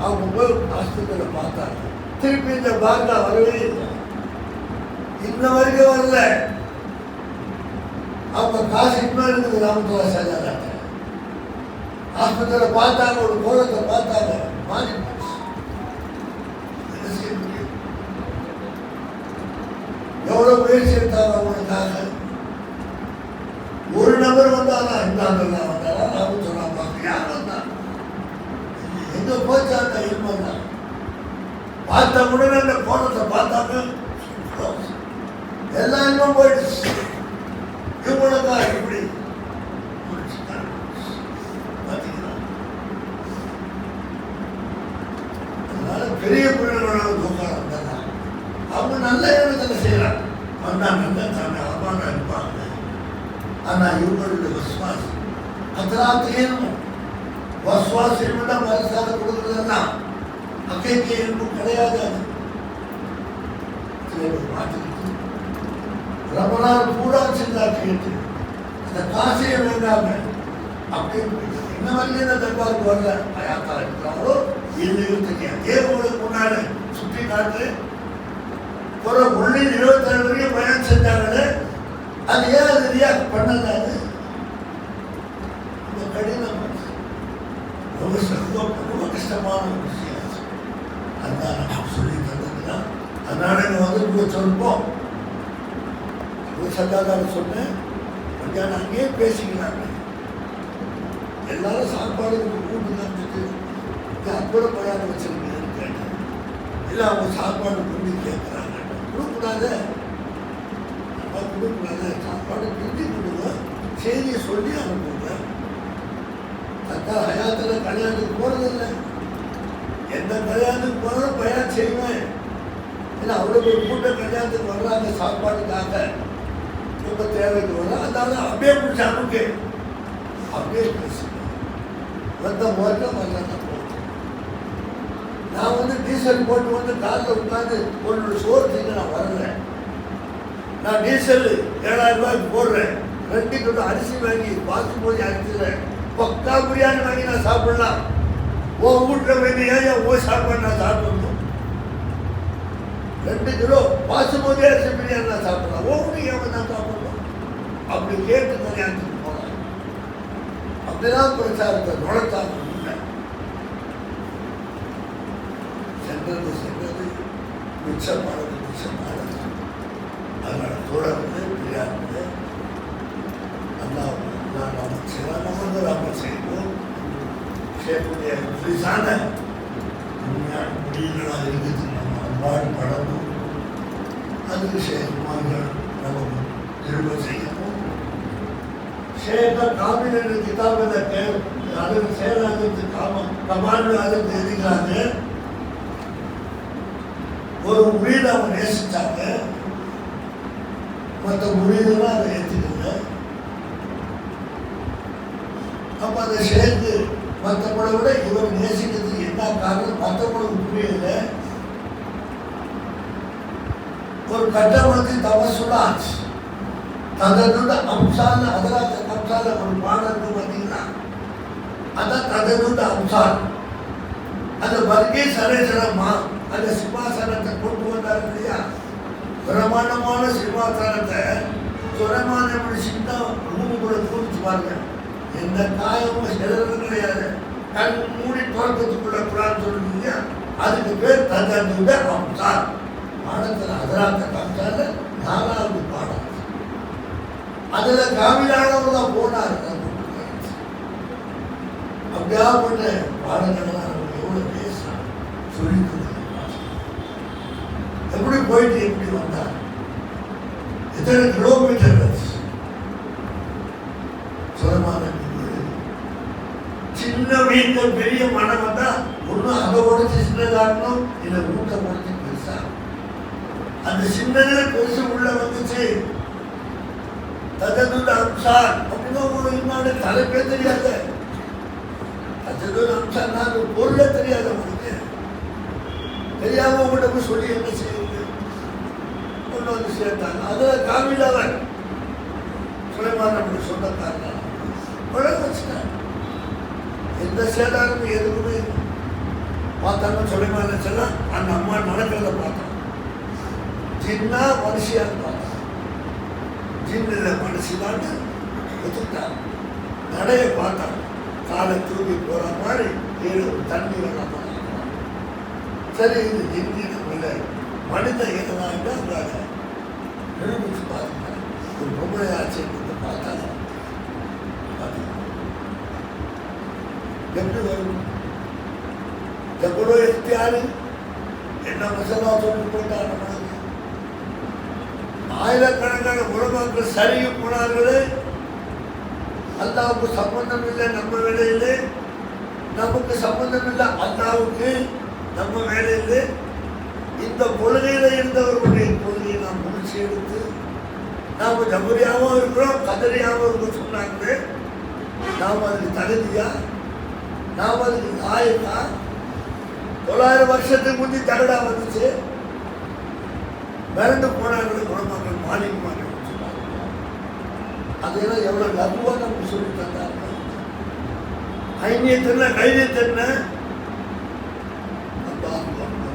அவங்க போய் ஆஸ்பத்திரியில் பார்த்தாங்க. திருப்பி இந்த பாண்டா வரவே இல்லை. இன்ன வரைக்கும் வரல. அவங்க காசு இன்னும் இருக்குது. ராமத்துவா செல்லாதாங்க ஆஸ்பத்திரியில் பார்த்தாங்க. ஒரு கோலத்தை பார்த்தாங்க. மாறி போச்சு. என்ன செய்ய முடியும்? எவ்வளவு முயற்சி எடுத்தாங்க அவங்களுக்காக. ஒரு நபர் வந்தாரா இந்தாண்டெல்லாம் வந்தாரா ராமத்துவா பார்க்க யார் வந்தா? எங்க போச்சா அந்த இருமந்தா? பார்த்த உடனே அந்த கோலத்தை பார்த்தாங்க. எல்லா இன்னும் போயிடுச்சு. இவங்களுக்கா இப்படி அதனால பெரிய பிள்ளைகளோட தூக்கம் தான். அவங்க நல்ல இடத்துல செய்யறாங்க. வந்தா நல்ல தானே அவமான இருப்பாங்க. ஆனா இவங்களுடைய விசுவாசம் அதெல்லாம் விசுவாசம் தான் மனசாக கொடுக்குறதுன்னா அக்கைக்கு இருப்பும் கிடையாது. மாட்டிக்கிட்டு ரொம்ப நாள் கூட சிந்தா கேட்டு அந்த காசையே வேண்டாம அப்படியே இன்ன வரைக்கும் இந்த தர்பாருக்கு வரல. அயாத்தா இருக்கிறாங்களோ இல்லையும் தெரியாது. தேவங்களுக்கு முன்னாடி சுற்றி காட்டு ஒரு 1-27 வரைக்கும் பயணம் செஞ்சாங்களே, அது ஏன் அது ரியாக்ட் பண்ணல? அது ரொம்ப கடினம், ரொம்ப கஷ்டமான ஒரு விஷயம். அதுதான் நம்ம சொல்லி தந்ததுன்னா அதனால வந்து சொல்லுவோம். சந்தாதார சொன்னேன். மத்தியானம் அங்கேயே பேசிக்கிறாங்க. எல்லாரும் சாப்பாடு கூட்டு தந்துட்டு அப்புற பழாத வச்சிருக்கேன்னு கேட்டேன். இல்லை அவங்க சாப்பாடு பண்ணி கேட்குறாங்க. கொடுக்கூடாது, நம்ம கொடுக்கூடாது. சாப்பாடு பிரிஞ்சு கொடுங்க, செய்தியை சொல்லி அனுப்புங்க. தக்கா ஹயாத்தில் கல்யாணத்துக்கு போகிறதில்லை. எந்த கல்யாணத்துக்கு போனாலும் பயன் செய்வேன். ஏன்னா அவ்வளோ ஒரு கூட்டம் கல்யாணத்துக்கு வர்றாங்க சாப்பாடுக்காக. ரொம்ப தேவைக்கு வரும். அதனால அப்படியே பிடிச்ச அனுப்பு அப்படியே பேசுவேன். வந்த போகிறேன் வரலாம் போகிறேன். நான் வந்து டீசல் போட்டு வந்து காலில் உட்காந்து ஒரு சோறு செய்ய நான் வரல. நான் டீசல் 7,000 ரூபாய்க்கு போடுறேன். 2 கிலோ அரிசி வாங்கி பாசுமதி அரிசியில் பக்கா பிரியாணி வாங்கி நான் சாப்பிடலாம். வீட்டில் வேண்டி ஏன் போய் சாப்பாடு நான் சாப்பிடணும்? 2 கிலோ பாசுமதி அரிசி பிரியாணி நான் சாப்பிடலாம். வீட்டுக்கு ஏன் நான் சாப்பிடணும்? அப்படி கேட்டு கல்யாணத்துக்கு போனாங்க. அப்படிதான் பிரச்சாரத்தை நுழைத்தாங்க. சென்றது மிச்சமானது. அதனால தொடர்ந்து பிரியாணி நம்ம சில நம்ம நம்ம செய்வோம். செய்யக்கூடிய புரிசான முடிவுகளாக இருக்குது. நம்ம அன்பாடு படணும். அதுக்கு செயல்பாடுகள் நம்ம திரும்ப செய்யணும். शेख कामिल ने किताब में के आदम शेर आदम के कमांड में आदम दे दिखाते ஒரு முரீத அவன் நேசிச்சாங்க. மற்ற முரீதெல்லாம் அதை ஏற்றுக்கல. அப்ப அந்த ஷேக்கு மற்றவங்களை விட இவர் நேசிக்கிறதுக்கு என்ன காரணம் மற்றவங்களுக்கு புரியல. ஒரு கட்டமனத்தில் தவசுலாச்சு ததனுட அம்சால அதராத்த கம்சால ஒரு பாடல் பார்த்தீங்கன்னா அதான் ததனுட அம்சால். அந்த வர்க்கே சரேசரமா அந்த சிம்மாசனத்தை கொண்டு வந்தார் இல்லையா? பிரமாண்டமான சிம்மாசனத்தை சுரமான சின்ன ரூமுக்குள்ள தூக்கிச்சு பாருங்க. எந்த காயமும் செலவும் கிடையாது. கண் மூடி தோட்டத்துக்குள்ள குரான் சொல்லுங்க இல்லையா? அதுக்கு பேர் ததனுட அம்சால். பாடத்தில் அதராத்த கம்சால 4வது பாடம். அதுல காமிலானவர் தான் போனார். அப்படியா பண்ண பாடங்கள்லாம் எவ்வளவு பேசுறாங்க சொல்லி எப்படி போயிட்டு எப்படி வந்தார்? எத்தனை கிலோமீட்டர் சுரமான சின்ன வீட்டில் பெரிய மனம் வந்தா ஒன்றும் அதை உடச்சி சின்னதாகணும், இல்லை ஊட்ட உடச்சி பெருசா. அந்த சின்னதுல பெருசு உள்ள வந்துச்சு. ததனுட அம்சால் அப்படின்னா உங்களுக்கு இன்னொரு தலைப்பே தெரியாது. ததனுட அம்சால் நான் பொருளே தெரியாது. உங்களுக்கு தெரியாம உங்கள்கிட்ட போய் சொல்லி என்ன செய்யுது? கொண்டு வந்து சேர்த்தாங்க. அதில் காமிலாவன் சுலைமான் நம்முடைய சொந்தக்காரன் பழக வச்சுட்டாங்க. எந்த சேதாரமும் எதுவுமே பார்த்தாங்க. சுலைமான் சொல்லாம் அந்த அம்மா நடக்கிறத பார்த்தாங்க. ஜின்னா மனுஷியான்னு பார்த்தாங்க. ஜின்னில் மனுஷிதான்னு ஒத்துக்கிட்டாங்க. நடைய பார்த்தாங்க. காலை தூக்கி போற மாதிரி தண்ணி வரலாம். சரி, இது ஜின்னினம் இல்லை மனித இனமாகிட்டு அவங்க நிரூபிச்சு பார்த்தாங்க. ஒரு பொம்பளை ஆட்சியை கொடுத்து பார்த்தாங்க. எப்படி வரும்? எவ்வளோ எத்தியாரு என்ன மசாலா சொல்லி போட்டார். ஆயிரக்கணக்கான உலகங்கள் சரியும் போனார்களே. அல்லாவுக்கு சம்பந்தம் இல்லை நம்ம வேலையிலே, நமக்கு சம்பந்தம் இல்லை அல்லாவுக்கு நம்ம வேலையிலே. இந்த கொள்கையில இருந்தவர்களுடைய கொள்கையை நாம் முடிச்சு எடுத்து நாம் ஜபரியாவும் இருக்கிறோம், கதறியாவும் இருக்க சொன்னாங்களே. நாம் அதுக்கு தகுதியா? நாம் அதுக்கு நாயக்கா? 900 வருஷத்துக்கு முந்தி தகடா வந்துச்சு. மிரண்டு போனாங்களே குணமாக்கள் மாலிகமாக சொன்னாங்க. அதெல்லாம் எவ்வளவு லகுவா நமக்கு சொல்லி தந்தாங்க. ஐநியத்தின கைதியத்தின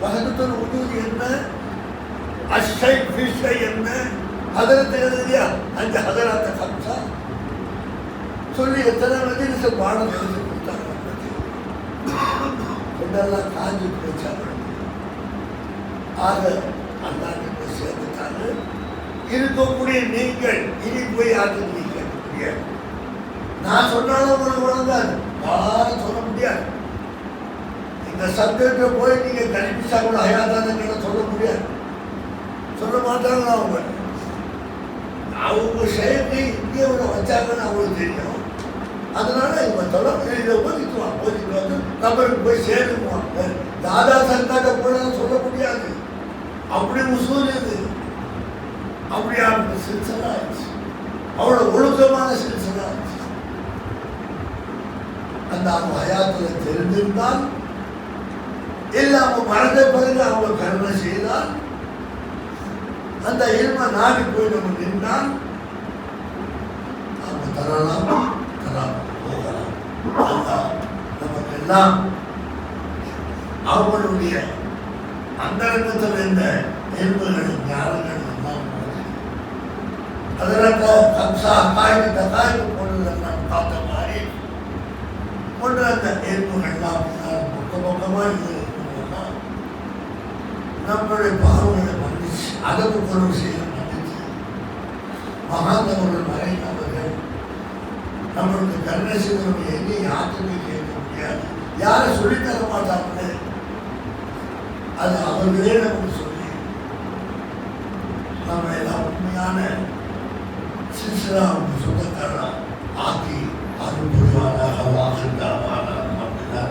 வசனத்தின் உதவி என்ன, அஷை பிஷை என்ன, ஹதரத்தை எழுதியா 5 ஹதராத்த கம்சா சொல்லி எத்தனை மஜ்லிஸ் பாடம் எழுதி கொடுத்தாங்க. இதெல்லாம் காஞ்சி போச்சாங்க. ஆக அல்லாஹ்கிட்ட சேர்ந்துட்டாங்க. இருக்கக்கூடிய நீங்கள் இனி போய் யாருக்கு நீங்க நான் சொன்னாலும் உங்களுக்கு வழங்காது, யாரும் சொல்ல முடியாது. இந்த சப்ஜெக்ட போய் நீங்க கல்விச்சா கூட அயாதானங்களை சொல்ல முடியாது, சொல்ல மாட்டாங்க. அவங்க செயற்கை இங்கே வச்சாங்கன்னு அவங்களுக்கு தெரியும். அதனால இவங்க சொல்ல இதை ஒதுக்குவான், ஒதுக்கிட்டு வந்து நம்மளுக்கு போய் சேருவான். தாதா சர்க்காட்ட போல சொல்ல முடியாது. அப்படி உசூல் இது, அப்படியான சில்சலா ஆயிடுச்சு. அவ்வளோ ஒழுக்கமான சில்சலா ஆயிடுச்சு. அந்த அவங்க ஹயாத்துல தெரிந்திருந்தால் இல்லை அவங்க மறந்த பிறகு அவங்க கருணை செய்தால் அந்த இல்ம நாடி போய் நம்ம நின்றால் அவங்க தரலாம் போகலாம். நமக்கெல்லாம் அவங்களுடைய அந்தரங்கத்தில் இருந்த இல்முகளும் ஞானங்களும் எல்லாம் அதற்கு கம்சா காய்க்கு தகாய்க்கு போனதெல்லாம் பார்த்த மாதிரி கொண்டு அந்த இல்முகள்லாம் பக்கமாக இருக்குன்னா நம்மளுடைய பாவங்களை மன்னிச்சு அதற்கு பொருள் செய்ய மன்னிச்சு மகாந்தவர்கள் மறைந்தவர்கள் நம்மளுக்கு கருணை செய்தவர்கள் எங்கேயும் யாருமே கேட்க முடியாது. யாரை சொல்லித்தர மாட்டாங்களே, அது அவர்களே நமக்கு சொல்லி நம்ம எல்லாம் உண்மையான சில்சிலா சொந்தக்காரா ஆக்கி அருள் புரிவானாக வாசித்தாவான அப்படின்னா